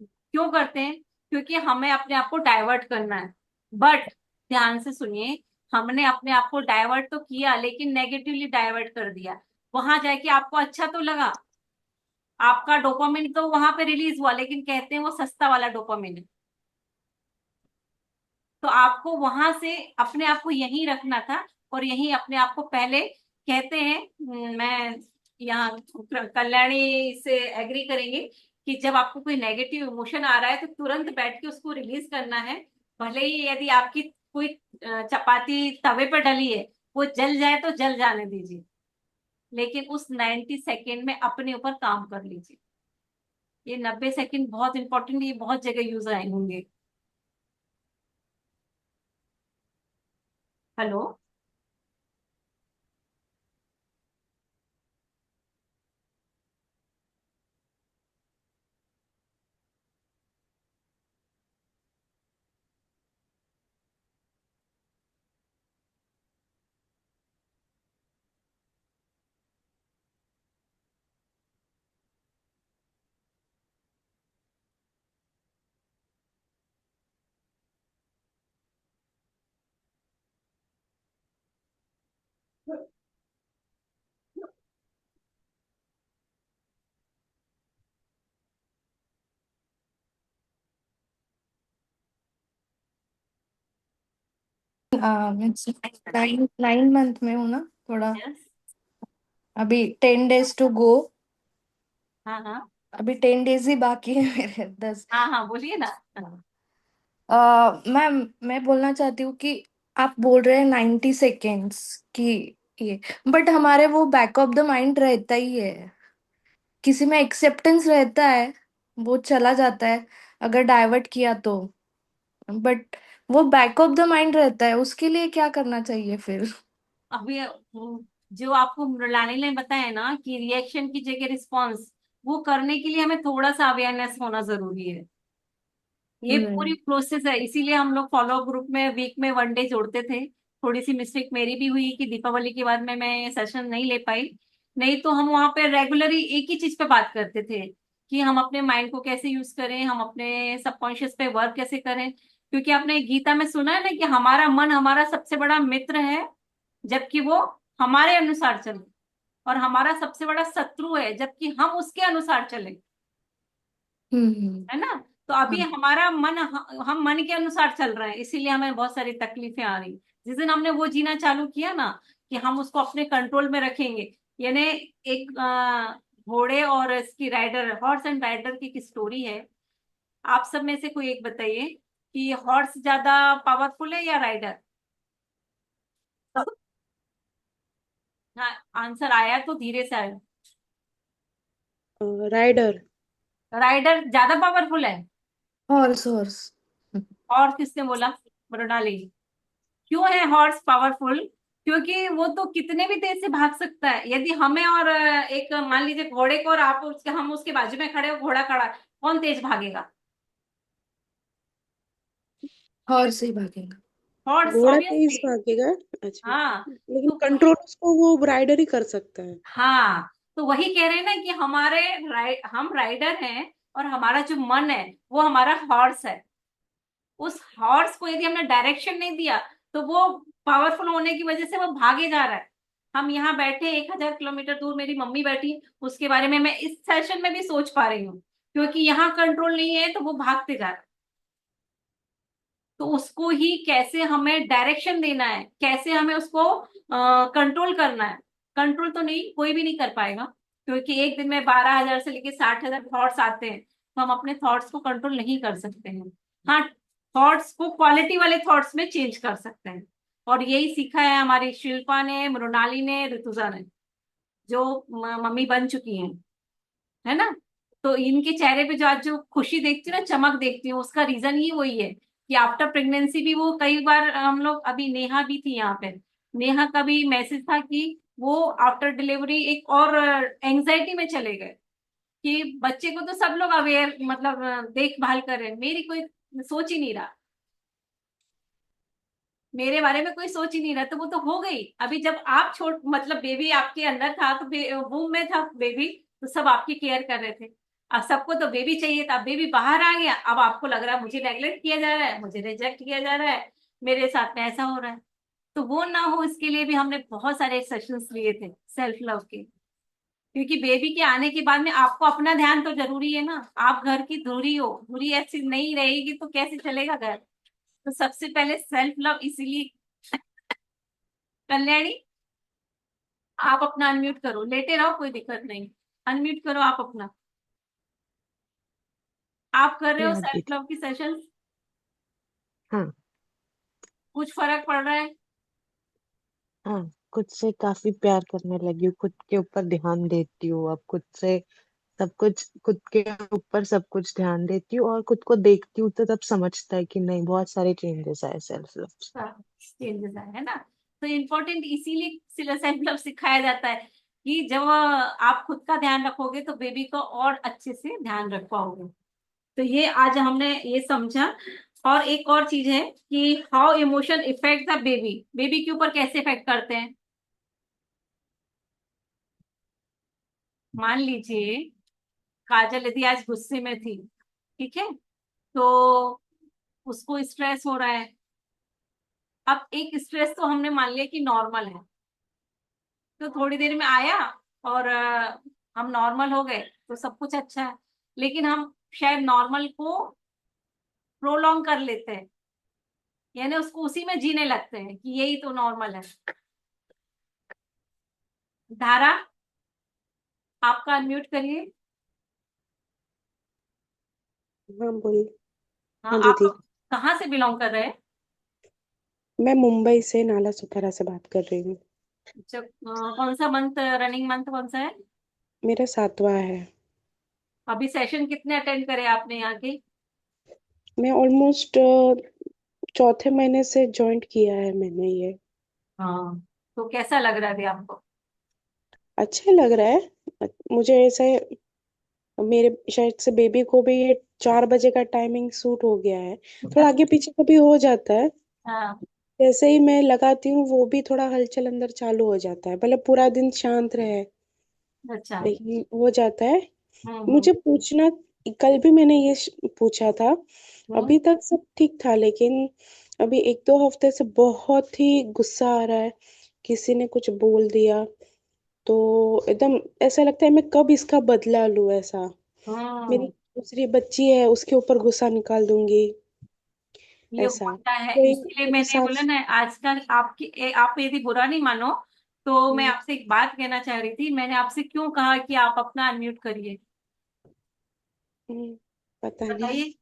क्यों करते हैं? क्योंकि हमें अपने आप को डाइवर्ट करना है। बट ध्यान से सुनिए, हमने अपने आप को डाइवर्ट तो किया लेकिन नेगेटिवली डाइवर्ट कर दिया। वहां जाके आपको अच्छा तो लगा, आपका डोपामिन तो वहां पे रिलीज हुआ, लेकिन कहते हैं वो सस्ता वाला डोपामिन है। तो आपको वहां से अपने आप को यहीं रखना था, और यहीं अपने आप को पहले कहते हैं, मैं यहाँ कल्याणी से एग्री करेंगे कि जब आपको कोई नेगेटिव इमोशन आ रहा है तो तुरंत बैठ के उसको रिलीज करना है। भले ही यदि आपकी कोई चपाती तवे पर डली है, वो जल जाए तो जल जाने दीजिए, लेकिन उस 90 सेकेंड में अपने ऊपर काम कर लीजिए। ये 90 सेकेंड बहुत इंपॉर्टेंट, ये बहुत जगह यूज आए होंगे। हेलो। मीन्स 9 मंथ में हूँ ना थोड़ा। यस। अभी 10 डेज टू गो। हाँ हाँ। अभी 10 डेज ही बाकी है मेरे 10। हाँ हाँ बोलिए ना। मैं बोलना चाहती हूँ कि आप बोल रहे हैं 90 सेकेंड्स की ये, बट हमारे वो बैक ऑफ द माइंड रहता ही है। किसी में एक्सेप्टेंस रहता है, वो चला जाता है अगर डाइवर्ट किया तो, बट वो बैक ऑफ द माइंड रहता है, उसके लिए क्या करना चाहिए फिर? अभी जो आपको मृणाली ने बताया ना कि रिएक्शन की जगह रिस्पॉन्स, वो करने के लिए हमें थोड़ा सा अवेयरनेस होना जरूरी है। ये पूरी हम्म। प्रोसेस है, इसीलिए हम लोग फॉलो ग्रुप में वीक में 1 डे जोड़ते थे। थोड़ी सी मिस्टेक मेरी भी हुई कि दीपावली के बाद में मैं सेशन नहीं ले पाई, नहीं तो हम वहां पे रेगुलरली एक ही चीज पे बात करते थे कि हम अपने माइंड को कैसे यूज करें, हम अपने सबकॉन्शियस पे वर्क कैसे करें। क्योंकि आपने गीता में सुना है ना कि हमारा मन हमारा सबसे बड़ा मित्र है जबकि वो हमारे अनुसार चले, और हमारा सबसे बड़ा शत्रु है जबकि हम उसके अनुसार चले, हम्म। है ना। तो अभी हाँ। हमारा मन, हम मन के अनुसार चल रहे हैं, इसीलिए हमें बहुत सारी तकलीफें आ रही। जिस दिन हमने वो जीना चालू किया ना कि हम उसको अपने कंट्रोल में रखेंगे, यानी एक घोड़े और इसकी राइडर, हॉर्स एंड राइडर की एक स्टोरी है। आप सब में से कोई एक बताइए कि हॉर्स ज्यादा पावरफुल है या राइडर? हाँ, आंसर आया तो धीरे से आया। राइडर। राइडर ज्यादा पावरफुल है। Horse horse. और किसने बोला? मृणाली। क्यों है हॉर्स पावरफुल? क्योंकि वो तो कितने भी तेज से भाग सकता है। यदि हमें और एक मान लीजिए घोड़े को, और आप उसके, हम उसके बाजू में खड़े हो, घोड़ा खड़ा है, कौन तेज भागेगा? हॉर्स ही भागेगा। हॉर्स घोड़ा तेज ऑब्वियसली। भागेगा। अच्छा। हाँ। लेकिन तो कंट्रोल उसको वो राइडर ही कर सकता है। हाँ, तो वही कह रहे हैं ना कि हम राइडर हैं और हमारा जो मन है वो हमारा हॉर्स है। उस हॉर्स को यदि हमने डायरेक्शन नहीं दिया तो वो पावरफुल होने की वजह से वो भागे जा रहा है। हम यहाँ बैठे 1,000 किलोमीटर दूर मेरी मम्मी बैठी, उसके बारे में मैं इस सेशन में भी सोच पा रही हूँ, क्योंकि यहाँ कंट्रोल नहीं है तो वो भागते जा रहा है। तो उसको ही कैसे हमें डायरेक्शन देना है, कैसे हमें उसको कंट्रोल करना है। कंट्रोल तो नहीं, कोई भी नहीं कर पाएगा, क्योंकि एक दिन में 12,000 से लेके 60,000 थॉट्स आते हैं, तो हम अपने थॉट्स को कंट्रोल नहीं कर सकते हैं। हाँ, थॉट्स को क्वालिटी वाले थॉट्स में चेंज कर सकते हैं, और यही सीखा है हमारी शिल्पा ने, मृणाली ने, ऋतुजा ने, जो मम्मी बन चुकी हैं, है ना। तो इनके चेहरे पे जो आज जो खुशी देखती हूँ ना, चमक देखती हूँ, उसका रीजन ही वही है कि आफ्टर प्रेगनेंसी भी वो कई बार हम लोग, अभी नेहा भी थी यहाँ पे, नेहा का भी मैसेज था कि वो आफ्टर डिलीवरी एक और एंजाइटी में चले गए कि बच्चे को तो सब लोग अवेयर मतलब देखभाल कर रहे हैं, मेरी कोई सोच ही नहीं रहा, मेरे बारे में कोई सोच ही नहीं रहा। तो वो तो हो गई, अभी जब आप छोट मतलब बेबी आपके अंदर था, तो वूम में था बेबी, तो सब आपकी केयर कर रहे थे। अब सबको तो बेबी चाहिए था, बेबी बाहर आ गया, अब आपको लग रहा है मुझे नेग्लेक्ट किया जा रहा है, मुझे रिजेक्ट किया जा रहा है, मेरे साथ में ऐसा हो रहा है। तो वो ना हो, इसके लिए भी हमने बहुत सारे सेशंस लिए थे सेल्फ लव के, क्योंकि बेबी के आने के बाद में आपको अपना ध्यान तो जरूरी है ना। आप घर की धुरी हो, धुरी ऐसी नहीं रहेगी तो कैसे चलेगा घर। तो सबसे पहले सेल्फ लव, इसीलिए कल्याणी आप अपना अनम्यूट करो, लेटे रहो कोई दिक्कत नहीं, अनम्यूट करो आप अपना। आप कर रहे हो या सेल्फ दीदी। लव की सेशंस, हाँ। कुछ फर्क पड़ रहा है? हाँ, खुद से काफी प्यार करने लगी हूँ, खुद के ऊपर ध्यान देती हूँ अब, खुद से सब कुछ, खुद के ऊपर सब कुछ ध्यान देती हूँ और खुद को देखती हूँ तो तब समझता है कि नहीं, बहुत सारे चेंजेस आए सेल्फ लव से। चेंजेस आए है ना। तो इम्पोर्टेंट इसीलिए सेल्फ लव सिखाया जाता है कि जब आप खुद का ध्यान रखोगे तो बेबी को और अच्छे से ध्यान रख पाओगे। तो ये आज हमने ये समझा। और एक और चीज है कि how emotion effect the baby, baby के ऊपर कैसे इफेक्ट करते हैं। मान लीजिए काजल यदि आज गुस्से में थी, ठीक है, तो उसको स्ट्रेस हो रहा है। अब एक स्ट्रेस तो हमने मान लिया कि नॉर्मल है, तो थोड़ी देर में आया और हम नॉर्मल हो गए तो सब कुछ अच्छा है। लेकिन हम शायद नॉर्मल को प्रोलॉन्ग कर लेते हैं, यानी उसको उसी में जीने लगते हैं कि यही तो नॉर्मल है। धारा, आपका अनम्यूट करिए। हाँ बोलिए। हाँ, हाँ आप दीदी। कहाँ से बिलोंग कर रहे हैं? मैं मुंबई से नाला सुपारा से बात कर रही हूँ। जब कौन सा मंथ, रनिंग मंथ कौन सा है? मेरा 7वां है। अभी सेशन कितने अटेंड करे आपने यहाँ के? मैं ऑलमोस्ट चौथे महीने से ज्वाइंट किया है मैंने ये। हाँ, तो कैसा लग रहा है अभी आपको? अच्छा लग रहा है मुझे ऐसे। मेरे शायद से बेबी को भी ये 4 बजे का टाइमिंग सूट हो गया है। थोड़ा आगे पीछे कभी हो जाता है, हाँ। जैसे ही मैं लगाती हूँ वो भी थोड़ा हलचल अंदर चालू हो जाता है, भले पूरा दिन शांत रहे अच्छा। लेकिन हो जाता है। हम्म। मुझे पूछना, कल भी मैंने ये पूछा था। हम्म। अभी तक सब ठीक था लेकिन अभी 1-2 हफ्ते से बहुत ही गुस्सा आ रहा है। किसी ने कुछ बोल दिया तो एकदम ऐसा लगता है मैं कब इसका बदला लूं ऐसा। मेरी हम्म। दूसरी बच्ची है उसके ऊपर गुस्सा निकाल दूंगी ये ऐसा। होता है, कोई इसीलिए मेरे मैंने बोला साथ। ना आजकल आप यदि बुरा नहीं मानो, तो मैं हम्म, आपसे एक बात कहना चाह रही थी। मैंने आपसे क्यों कहा कि आप अपना अनम्यूट करिए, पता नहीं। बताइए।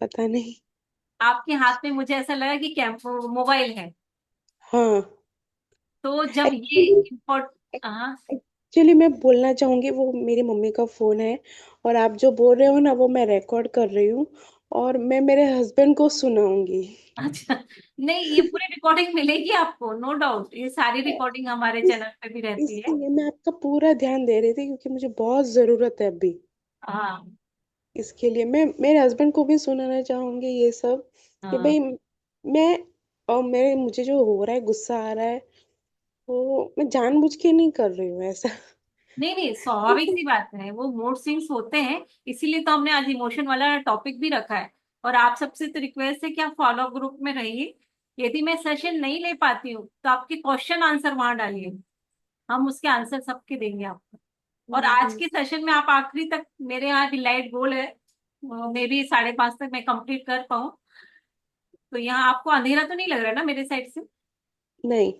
पता नहीं। आपके हाथ में मुझे ऐसा लगा कि कैंप मोबाइल है, हाँ। तो जब ये एक्चुअली इम्पोर्ट। हाँ। एक्चुअली मैं बोलना चाहूंगी वो मेरी मम्मी का फोन है, और आप जो बोल रहे हो ना वो मैं रिकॉर्ड कर रही हूँ और मैं मेरे हस्बैंड को सुनाऊंगी। अच्छा, नहीं ये पूरी रिकॉर्डिंग मिलेगी आपको, नो डाउट, ये सारी रिकॉर्डिंग हमारे इस चैनल पे भी रहती है। इसलिए मैं आपका पूरा ध्यान दे रही थी क्योंकि मुझे बहुत जरूरत है अभी। हाँ। इसके लिए मैं मेरे हस्बैंड को भी सुनाना चाहूंगी ये सब कि हाँ। भाई मैं, और मेरे मुझे जो हो रहा है गुस्सा आ रहा है तो मैं जानबूझ के नहीं कर रही हूँ ऐसा। नहीं नहीं, स्वाभाविक सी बात है, वो मूड स्विंग्स होते हैं, इसीलिए तो हमने आज इमोशन वाला टॉपिक भी रखा है। और आप सबसे तो रिक्वेस्ट है कि आप फॉलो अप ग्रुप में रहिए। यदि मैं सेशन नहीं ले पाती हूँ तो आपके क्वेश्चन आंसर वहां डालिए, हम उसके आंसर सबके देंगे आपको। और आज हम्म, के सेशन में आप आखिरी तक, मेरे यहाँ भी लाइट गोल है, मे भी 5:30 तक मैं कंप्लीट कर पाऊँ। तो यहाँ आपको अंधेरा तो नहीं लग रहा है ना मेरे साइड से? नहीं।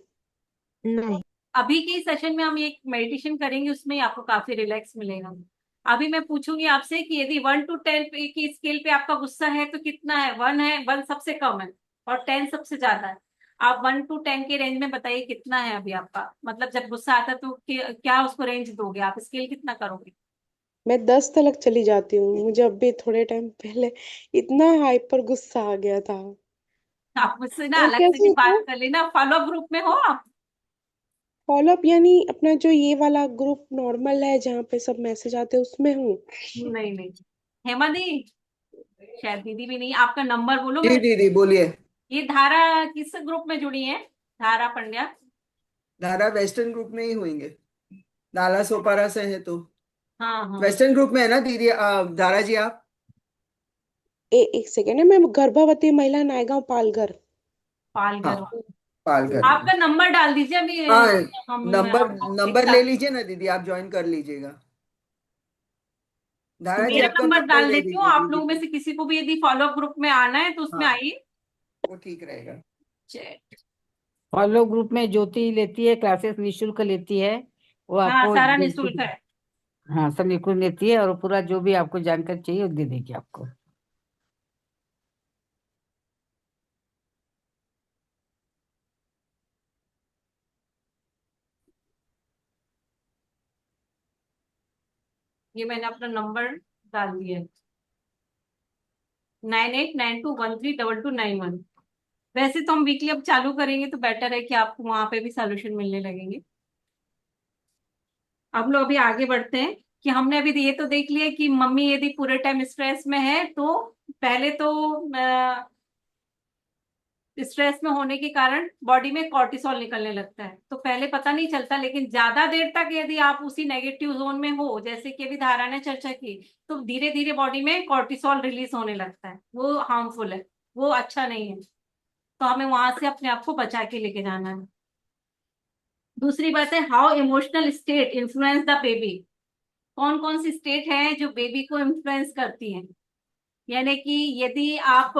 नहीं। अभी के सेशन में हम एक मेडिटेशन करेंगे, उसमें ही आपको काफी रिलैक्स मिलेगा। अभी मैं पूछूंगी आपसे कि यदि 1 to 10 की स्केल पे आपका गुस्सा है तो कितना है? 1 है, 1 सबसे कम है और 10 सबसे ज्यादा है। आप 1 to 10 के रेंज में बताइए कितना है अभी आपका, मतलब जब गुस्सा आता है तो क्या उसको रेंज दोगे आप, स्केल कितना करोगे? मैं 10 तक चली जाती हूँ, मुझे अभी थोड़े टाइम पहले इतना हाइपर गुस्सा आ गया था। आप मुझसे ना और अलग से कैसे भी होता बात है, कर लेना, फॉलो ग्रुप में हो आप? फॉलो अप यानी अपना जो ये वाला ग्रुप नॉर्मल है जहाँ पे सब मैसेज आते हैं उसमें हूँ। नहीं नहीं, हेमा दी, शायद दीदी भी नहीं, आपका नंबर बोलो जी मैं। दीदी बोलिए। ये धारा किस ग्रुप में जुड़ी है? धारा पंड्या? धारा वेस्टर्न ग्रुप में ही होंगे, नाला सोपारा से है तो। हाँ हाँ। वेस्टर्न ग्रुप में है ना दीदी, धारा जी आप? एक सेकेंड है, मैं गर्भवती महिला नायगांव पालघर। हाँ, पालघर? पालघर में। आपका नंबर डाल दीजिए अभी, हाँ, हम नंबर आपको एक नंबर ले साथ। लीजिए ना दीदी, आप ज्वाइन कर लीजिएगा। धारा जी मेरा आपका नंबर नंबर डाल दे देती हूँ, दीजिए आप दीदी लोगों में को। से किसी को भी यदि फॉलो अप ग्रुप में आना है तो उसमें हाँ, आइए। वो ठीक रहेगा। चैट। फॉलो ग्रुप में ज्योति लेती है क्लासेस, निशुल्क लेती है। वो हाँ, आपको सारा निःशुल्क है। हाँ, सब निशुल्क लेती है, और पूरा जो भी आपको जानकारी चाहिए वो दे देगी आपको। ये मैंने अपना नंबर डाल दिया है, 9892132291। वैसे तो हम वीकली अब चालू करेंगे तो बेटर है कि आपको वहां पे भी सोल्यूशन मिलने लगेंगे। हम लोग अभी आगे बढ़ते हैं कि हमने अभी ये तो देख लिया कि मम्मी यदि पूरे टाइम स्ट्रेस में है तो पहले तो स्ट्रेस में होने के कारण बॉडी में कॉर्टिसोल निकलने लगता है, तो पहले पता नहीं चलता, लेकिन ज्यादा देर तक यदि आप उसी नेगेटिव जोन में हो, जैसे कि अभी धारा ने चर्चा की, तो धीरे धीरे बॉडी में कॉर्टिसोल रिलीज होने लगता है, वो हार्मफुल है, वो अच्छा नहीं है। तो हमें वहां से अपने आप को बचा के लेके जाना है। दूसरी बात है, how emotional state influence the baby. कौन कौन सी स्टेट है जो बेबी को इन्फ्लुएंस करती है? यानी कि यदि आप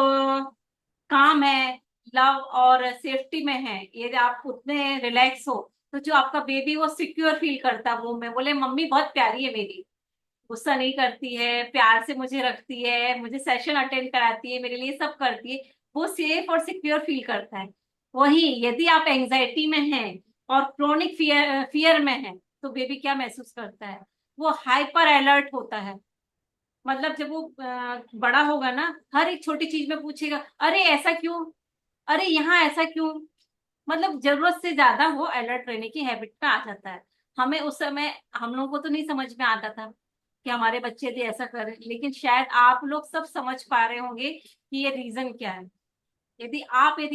काम है, लव और सेफ्टी में है, यदि आप उतने रिलैक्स हो, तो जो आपका बेबी वो सिक्योर फील करता है, वो मैं बोले मम्मी बहुत प्यारी है मेरी, गुस्सा नहीं करती है, प्यार से मुझे रखती है, मुझे सेशन अटेंड कराती है, मेरे लिए सब करती है, वो सेफ और सिक्योर फील करता है। वही यदि आप एंजाइटी में हैं और क्रोनिक फियर फियर में हैं, तो बेबी क्या महसूस करता है? वो हाइपर अलर्ट होता है। मतलब जब वो बड़ा होगा ना, हर एक छोटी चीज में पूछेगा, अरे ऐसा क्यों, अरे यहाँ ऐसा क्यों। मतलब जरूरत से ज्यादा वो अलर्ट रहने की हैबिट में आ जाता है। हमें उस समय, हम लोगों को तो नहीं समझ में आता था कि हमारे बच्चे यदि ऐसा करें, लेकिन शायद आप लोग सब समझ पा रहे होंगे कि ये रीजन क्या है। यदि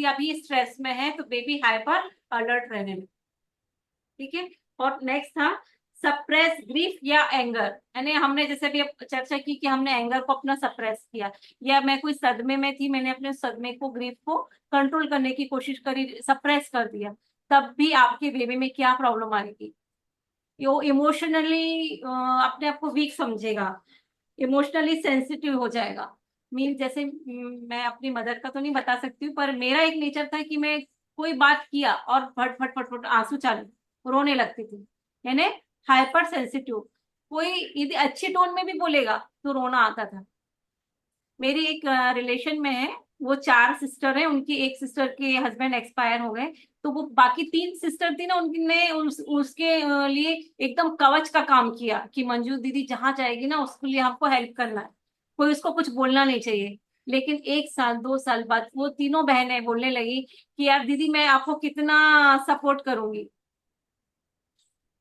अभी स्ट्रेस में है तो बेबी हाइपर अलर्ट रहने में। ठीक है। और नेक्स्ट था सप्रेस ग्रीफ या एंगर, यानी हमने जैसे भी अब चर्चा की कि हमने एंगर को अपना सप्रेस किया, या मैं कोई सदमे में थी, मैंने अपने सदमे को, ग्रीफ को कंट्रोल करने की कोशिश करी, सप्रेस कर दिया, तब भी आपके बेबी में क्या प्रॉब्लम आएगी? वो इमोशनली अपने आप को वीक समझेगा, इमोशनली सेंसिटिव हो जाएगा। मीन जैसे मैं अपनी मदर का तो नहीं बता सकती हूँ, पर मेरा एक नेचर था कि मैं कोई बात किया और फट फट फट फट आंसू चालू, रोने लगती थी, यानी हाइपर सेंसिटिव। कोई यदि अच्छी टोन में भी बोलेगा तो रोना आता था। मेरी एक रिलेशन में है, वो 4 सिस्टर है, उनकी एक सिस्टर के हस्बैंड एक्सपायर हो गए, तो वो बाकी 3 सिस्टर थी ना, उनने उसके लिए एकदम कवच का काम किया कि मंजू दीदी जहां जाएगी ना उसके लिए हमको हेल्प करना है, कोई उसको कुछ बोलना नहीं चाहिए। लेकिन 1 साल 2 साल बाद वो तीनों बहनें बोलने लगी कि यार दीदी मैं आपको कितना सपोर्ट करूंगी।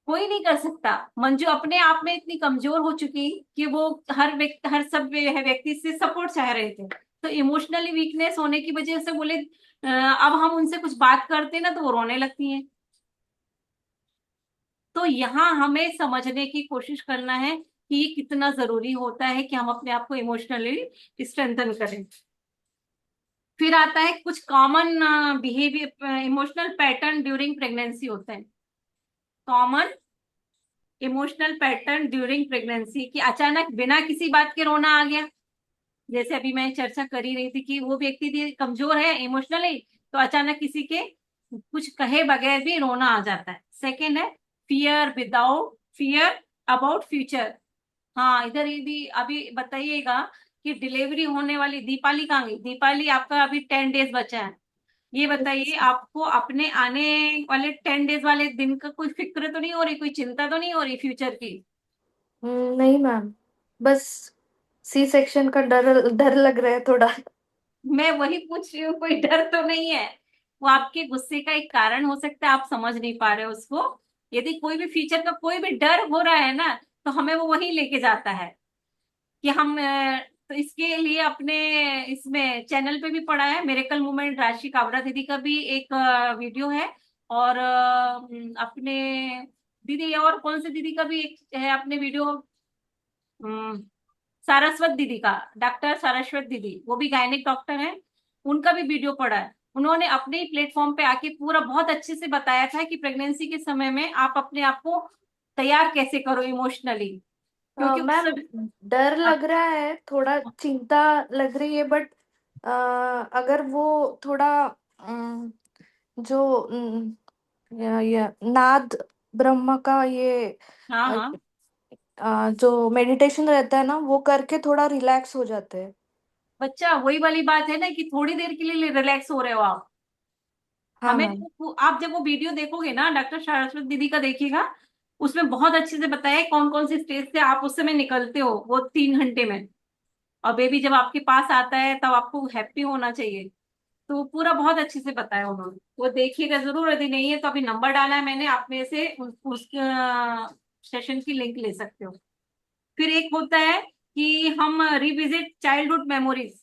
कोई नहीं कर सकता। मंजू अपने आप में इतनी कमजोर हो चुकी कि वो हर सब व्यक्ति से सपोर्ट चाह रहे थे, तो इमोशनली वीकनेस होने की वजह से बोले अब हम उनसे कुछ बात करते ना तो वो रोने लगती हैं। तो यहाँ हमें समझने की कोशिश करना है कि ये कितना जरूरी होता है कि हम अपने आप को इमोशनली स्ट्रेंथन करें। फिर आता है कुछ common behaviour emotional pattern during pregnancy होते हैं। Common emotional pattern during pregnancy कि अचानक बिना किसी बात के रोना आ गया। जैसे अभी मैं चर्चा कर ही रही थी कि वो व्यक्ति कमजोर है इमोशनली, तो अचानक किसी के कुछ कहे बगैर भी रोना आ जाता है। सेकेंड है फियर अबाउट फ्यूचर। हाँ, इधर ये भी अभी बताइएगा कि डिलीवरी होने वाली दीपाली कहाँ गई? दीपाली, आपका अभी 10 डेज बचा है। ये बताइए, आपको अपने आने वाले 10 डेज वाले दिन का कोई फिक्र तो नहीं हो रही, कोई चिंता तो नहीं हो रही फ्यूचर की? नहीं मैम, बस सी सेक्शन का डर डर लग रहा है थोड़ा। मैं वही पूछ रही हूँ, कोई डर तो नहीं है? वो आपके गुस्से का एक कारण हो सकता है, आप समझ नहीं पा रहे हो उसको। यदि कोई भी फ्यूचर का कोई भी डर हो रहा है ना, तो हमें वो वहीं लेके जाता है कि हम तो इसके लिए अपने इसमें चैनल पे भी पढ़ा है, मिरेकल मूवमेंट राशि काबरा दीदी का भी एक वीडियो है। और अपने दीदी, और कौन से दीदी का भी एक है अपने वीडियो, सारस्वत दीदी का, डॉक्टर सारस्वत दीदी, वो भी गायनिक डॉक्टर है। उनका भी वीडियो पड़ा है। उन्होंने अपने ही प्लेटफॉर्म पे आके पूरा बहुत अच्छे से बताया था कि प्रेगनेंसी के समय में आप अपने आप को तैयार कैसे करो इमोशनली, क्योंकि उस मैम, डर लग रहा है, थोड़ा चिंता लग रही है, बट अगर वो थोड़ा जो नाद ब्रह्म का ये हाँ अ, हाँ जो मेडिटेशन रहता है ना, वो करके थोड़ा रिलैक्स हो जाते हैं। बच्चा, वही वाली बात है ना कि थोड़ी देर के लिए रिलैक्स हो रहे हो आप। हाँ हमें मैम। आप जब वो वीडियो देखोगे ना, डॉक्टर सारस्वत दीदी का देखिएगा, उसमें बहुत अच्छे से बताया है कौन कौन सी स्टेज से आप उस समय निकलते हो वो 3 घंटे में। और बेबी जब आपके पास आता है तब आपको हैप्पी होना चाहिए। तो पूरा बहुत अच्छे से बताया उन्होंने, वो देखिएगा जरूर। यदि नहीं है तो अभी नंबर डाला है मैंने, आप में से उस सेशन की लिंक ले सकते हो। फिर एक होता है कि हम रिविजिट चाइल्डहुड मेमोरीज।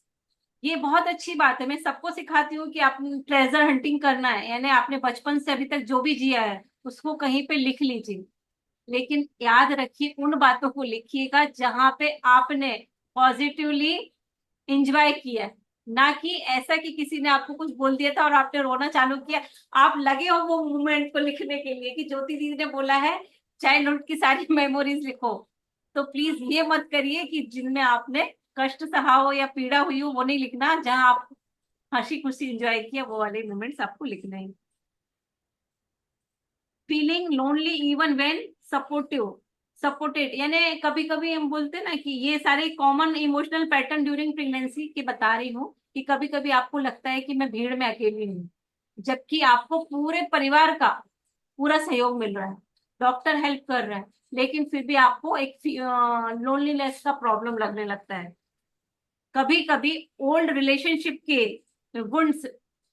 ये बहुत अच्छी बात है, मैं सबको सिखाती हूँ कि आप ट्रेजर हंटिंग करना है, यानी आपने बचपन से अभी तक जो भी जिया है उसको कहीं पे लिख लीजिए। लेकिन याद रखिए, उन बातों को लिखिएगा जहां पे आपने पॉजिटिवली इंजॉय किया है। ना कि ऐसा कि किसी ने आपको कुछ बोल दिया था और आपने रोना चालू किया। आप लगे हो वो मोमेंट को लिखने के लिए कि ज्योति दीदी ने बोला है चाइल्डहुड की सारी मेमोरीज लिखो। तो प्लीज ये मत करिए कि जिनमें आपने कष्ट सहा हो या पीड़ा हुई हो वो नहीं लिखना, जहां आप हंसी खुशी एंजॉय किया वो वाले मोमेंट्स आपको लिखने हैं। Feeling lonely even when supportive supported, यानी कभी कभी हम बोलते हैं ना कि ये सारे common emotional pattern during pregnancy की बता रही हूँ कि कभी कभी आपको लगता है कि मैं भीड़ में अकेली हूँ, जबकि आपको पूरे परिवार का पूरा सहयोग मिल रहा है, डॉक्टर हेल्प कर रहा है, लेकिन फिर भी आपको एक लोनलीनेस का प्रॉब्लम लगने लगता है। कभी कभी ओल्ड रिलेशनशिप के वुंड्स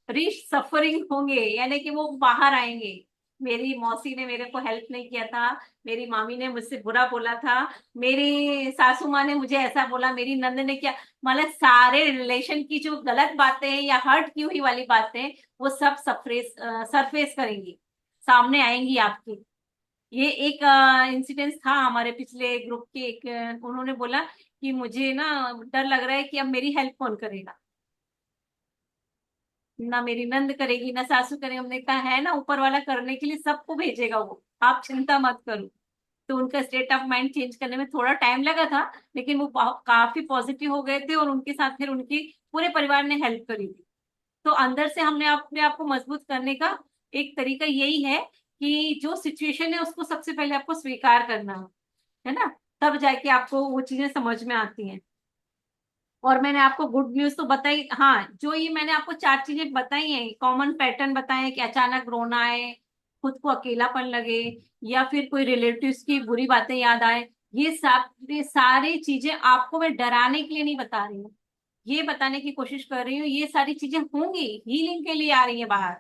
री सफरिंग होंगे, यानी कि वो बाहर आएंगे। मेरी मौसी ने मेरे को हेल्प नहीं किया था, मेरी मामी ने मुझसे बुरा बोला था, मेरी सासू माँ ने मुझे ऐसा बोला, मेरी नंद ने किया, मतलब सारे रिलेशन की जो गलत बातें हैं या हर्ट की हुई वाली बातें, वो सब सरफेस करेंगी, सामने आएंगी आपकी। ये एक इंसिडेंस था हमारे पिछले ग्रुप के एक, उन्होंने बोला कि मुझे ना डर लग रहा है कि अब मेरी हेल्प कौन करेगा, ना मेरी नंद करेगी ना सासू करेगी। हमने कहा है ना, ऊपर वाला करने के लिए सबको भेजेगा वो, आप चिंता मत करो। तो उनका स्टेट ऑफ माइंड चेंज करने में थोड़ा टाइम लगा था, लेकिन वो काफी पॉजिटिव हो गए थे और उनके साथ फिर उनकी पूरे परिवार ने हेल्प करी थी। तो अंदर से हमने अपने आप को मजबूत करने का एक तरीका यही है कि जो सिचुएशन है उसको सबसे पहले आपको स्वीकार करना है ना, तब जाके आपको वो चीजें समझ में आती हैं। और मैंने आपको गुड न्यूज तो बताई, हाँ, जो ये मैंने आपको 4 चीजें बताई हैं, कॉमन पैटर्न बताए हैं कि अचानक रोना आए, खुद को अकेलापन लगे, या फिर कोई रिलेटिव्स की बुरी बातें याद आए, ये सारी चीजें आपको मैं डराने के लिए नहीं बता रही हूँ, ये बताने की कोशिश कर रही हूँ ये सारी चीजें होंगी, हीलिंग के लिए आ रही है बाहर।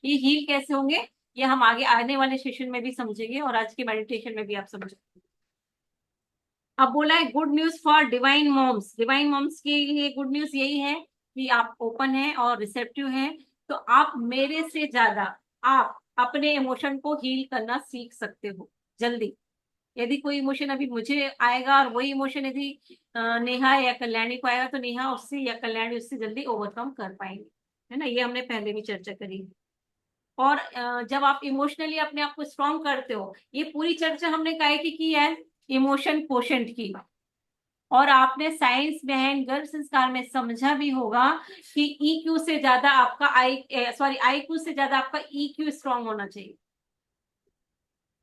ये हील कैसे होंगे, ये हम आगे आने वाले सेशन में भी समझेंगे और आज के मेडिटेशन में भी आप समझेंगे। अब बोला है good news for divine moms. Divine moms की ये गुड न्यूज यही है कि आप ओपन हैं और रिसेप्टिव हैं, तो आप मेरे से ज्यादा आप अपने इमोशन को हील करना सीख सकते हो। जल्दी। यदि कोई इमोशन अभी मुझे आएगा और वही इमोशन यदि नेहा या कल्याणी को आएगा, तो नेहा उससे या कल्याणी उससे जल्दी ओवरकम कर पाएंगे, है ना। ये हमने पहले भी चर्चा करी। और जब आप इमोशनली अपने आप को स्ट्रॉन्ग करते हो, ये पूरी चर्चा हमने काहे की है, इमोशन कोशेंट की। और आपने साइंस बिहाइंड गर्भ संस्कार में समझा भी होगा कि ईक्यू से ज्यादा आपका आईक्यू से ज्यादा आपका ईक्यू स्ट्रांग होना चाहिए।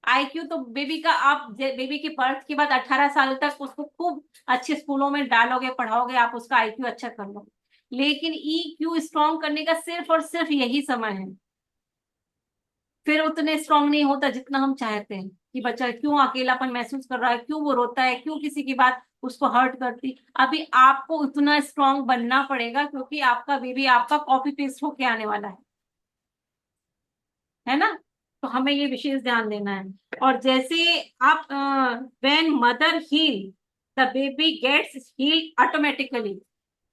आईक्यू तो बेबी का, आप बेबी के बर्थ के बाद 18 साल तक उसको खूब अच्छे स्कूलों में डालोगे, पढ़ाओगे, आप उसका आईक्यू अच्छा कर लो, लेकिन ईक्यू स्ट्रांग करने का सिर्फ और सिर्फ यही समय है। फिर उतने स्ट्रांग नहीं होता जितना हम चाहते हैं कि बच्चा क्यों अकेलापन महसूस कर रहा है, क्यों वो रोता है, क्यों किसी की बात उसको हर्ट करती। अभी आपको उतना स्ट्रांग बनना पड़ेगा, क्योंकि आपका बेबी आपका कॉपी पेस्ट होके आने वाला है ना। तो हमें ये विशेष ध्यान देना है। और जैसे आप when mother heal the baby gets heal automatically.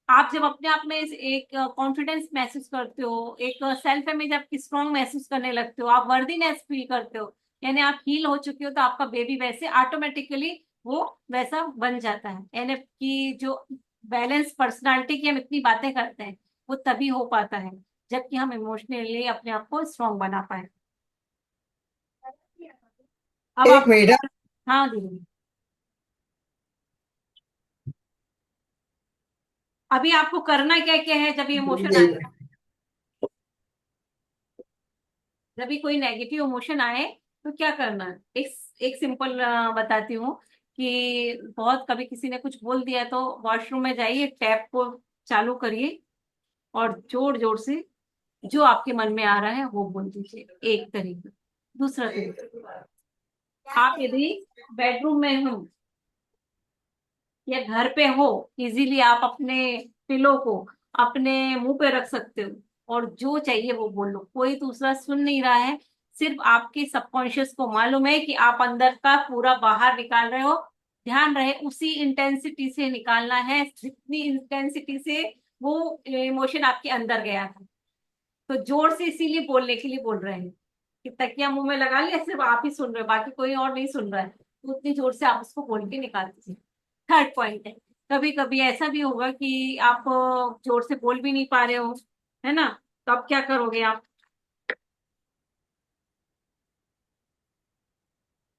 आप जब अपने आप में एक कॉन्फिडेंस महसूस करते हो, एक सेल्फ इमेज आपकी स्ट्रॉन्ग महसूस करने लगते हो, आप वर्दीनेस फील करते हो, यानी आप हील हो चुके हो, तो आपका बेबी वैसे ऑटोमेटिकली वो वैसा बन जाता है। यानी कि जो बैलेंस पर्सनालिटी की हम इतनी बातें करते हैं, वो तभी हो पाता है जबकि हम इमोशनली अपने आप को स्ट्रॉन्ग बना पाए। अब एक आप, मिनट। हाँ दीदी, अभी आपको करना क्या क्या है जब ये इमोशन आए, जब भी कोई नेगेटिव इमोशन आए तो क्या करना है। एक सिंपल बताती हूँ कि बहुत कभी किसी ने कुछ बोल दिया, तो वॉशरूम में जाइए, टैप को चालू करिए और जोर जोर से जो आपके मन में आ रहा है वो बोल दीजिए, एक तरीका। दूसरा तरीका, आप यदि बेडरूम में हो या घर पे हो, इजीली आप अपने पिलो को अपने मुंह पे रख सकते हो और जो चाहिए वो बोल लो, कोई दूसरा सुन नहीं रहा है। सिर्फ आपके सबकॉन्शियस को मालूम है कि आप अंदर का पूरा बाहर निकाल रहे हो। ध्यान रहे उसी इंटेंसिटी से निकालना है जितनी इंटेंसिटी से वो इमोशन आपके अंदर गया था। तो जोर से इसीलिए बोलने के लिए बोल रहे हैं कि तकिया मुंह में लगा लिया, सिर्फ आप ही सुन रहे हो, बाकी कोई और नहीं सुन रहा है, तो उतनी जोर से आप उसको बोल के निकाल दीजिए। थर्ड पॉइंट है, कभी कभी ऐसा भी होगा कि आप जोर से बोल भी नहीं पा रहे हो, है ना। तो अब क्या करोगे, आप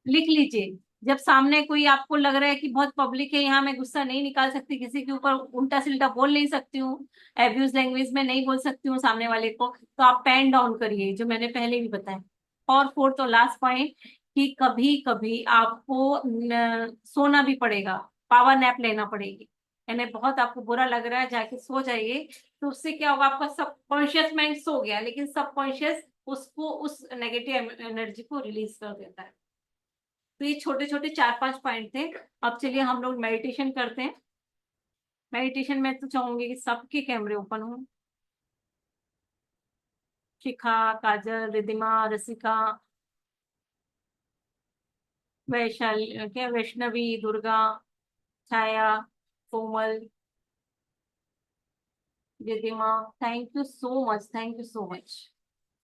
लिख लीजिए। जब सामने कोई आपको लग रहा है कि बहुत पब्लिक है, यहाँ मैं गुस्सा नहीं निकाल सकती, किसी के ऊपर उल्टा सिल्टा बोल नहीं सकती हूँ, एब्यूज लैंग्वेज में नहीं बोल सकती हूँ सामने वाले को, तो आप पेन डाउन करिए, जो मैंने पहले भी बताया। और फोर्थ और लास्ट पॉइंट, कि कभी कभी आपको सोना भी पड़ेगा, पावर नैप लेना पड़ेगी। यानी बहुत आपको बुरा लग रहा है, जाके सो जाइए। तो उससे क्या होगा, आपका सबकॉन्शियस माइंड सो गया, लेकिन सबकॉन्शियस उसको उस नेगेटिव एनर्जी को रिलीज कर देता है। तो ये छोटे छोटे 4-5 पॉइंट थे। अब चलिए हम लोग मेडिटेशन करते हैं। मेडिटेशन में तो चाहूंगी कि सबके कैमरे ओपन हो। शिखा, काजल, रिदिमा, रसिका, वैशाली, क्या Vaishnavi, Durga, Chhaya, Komal, Ridhima, thank you so much, thank you so much.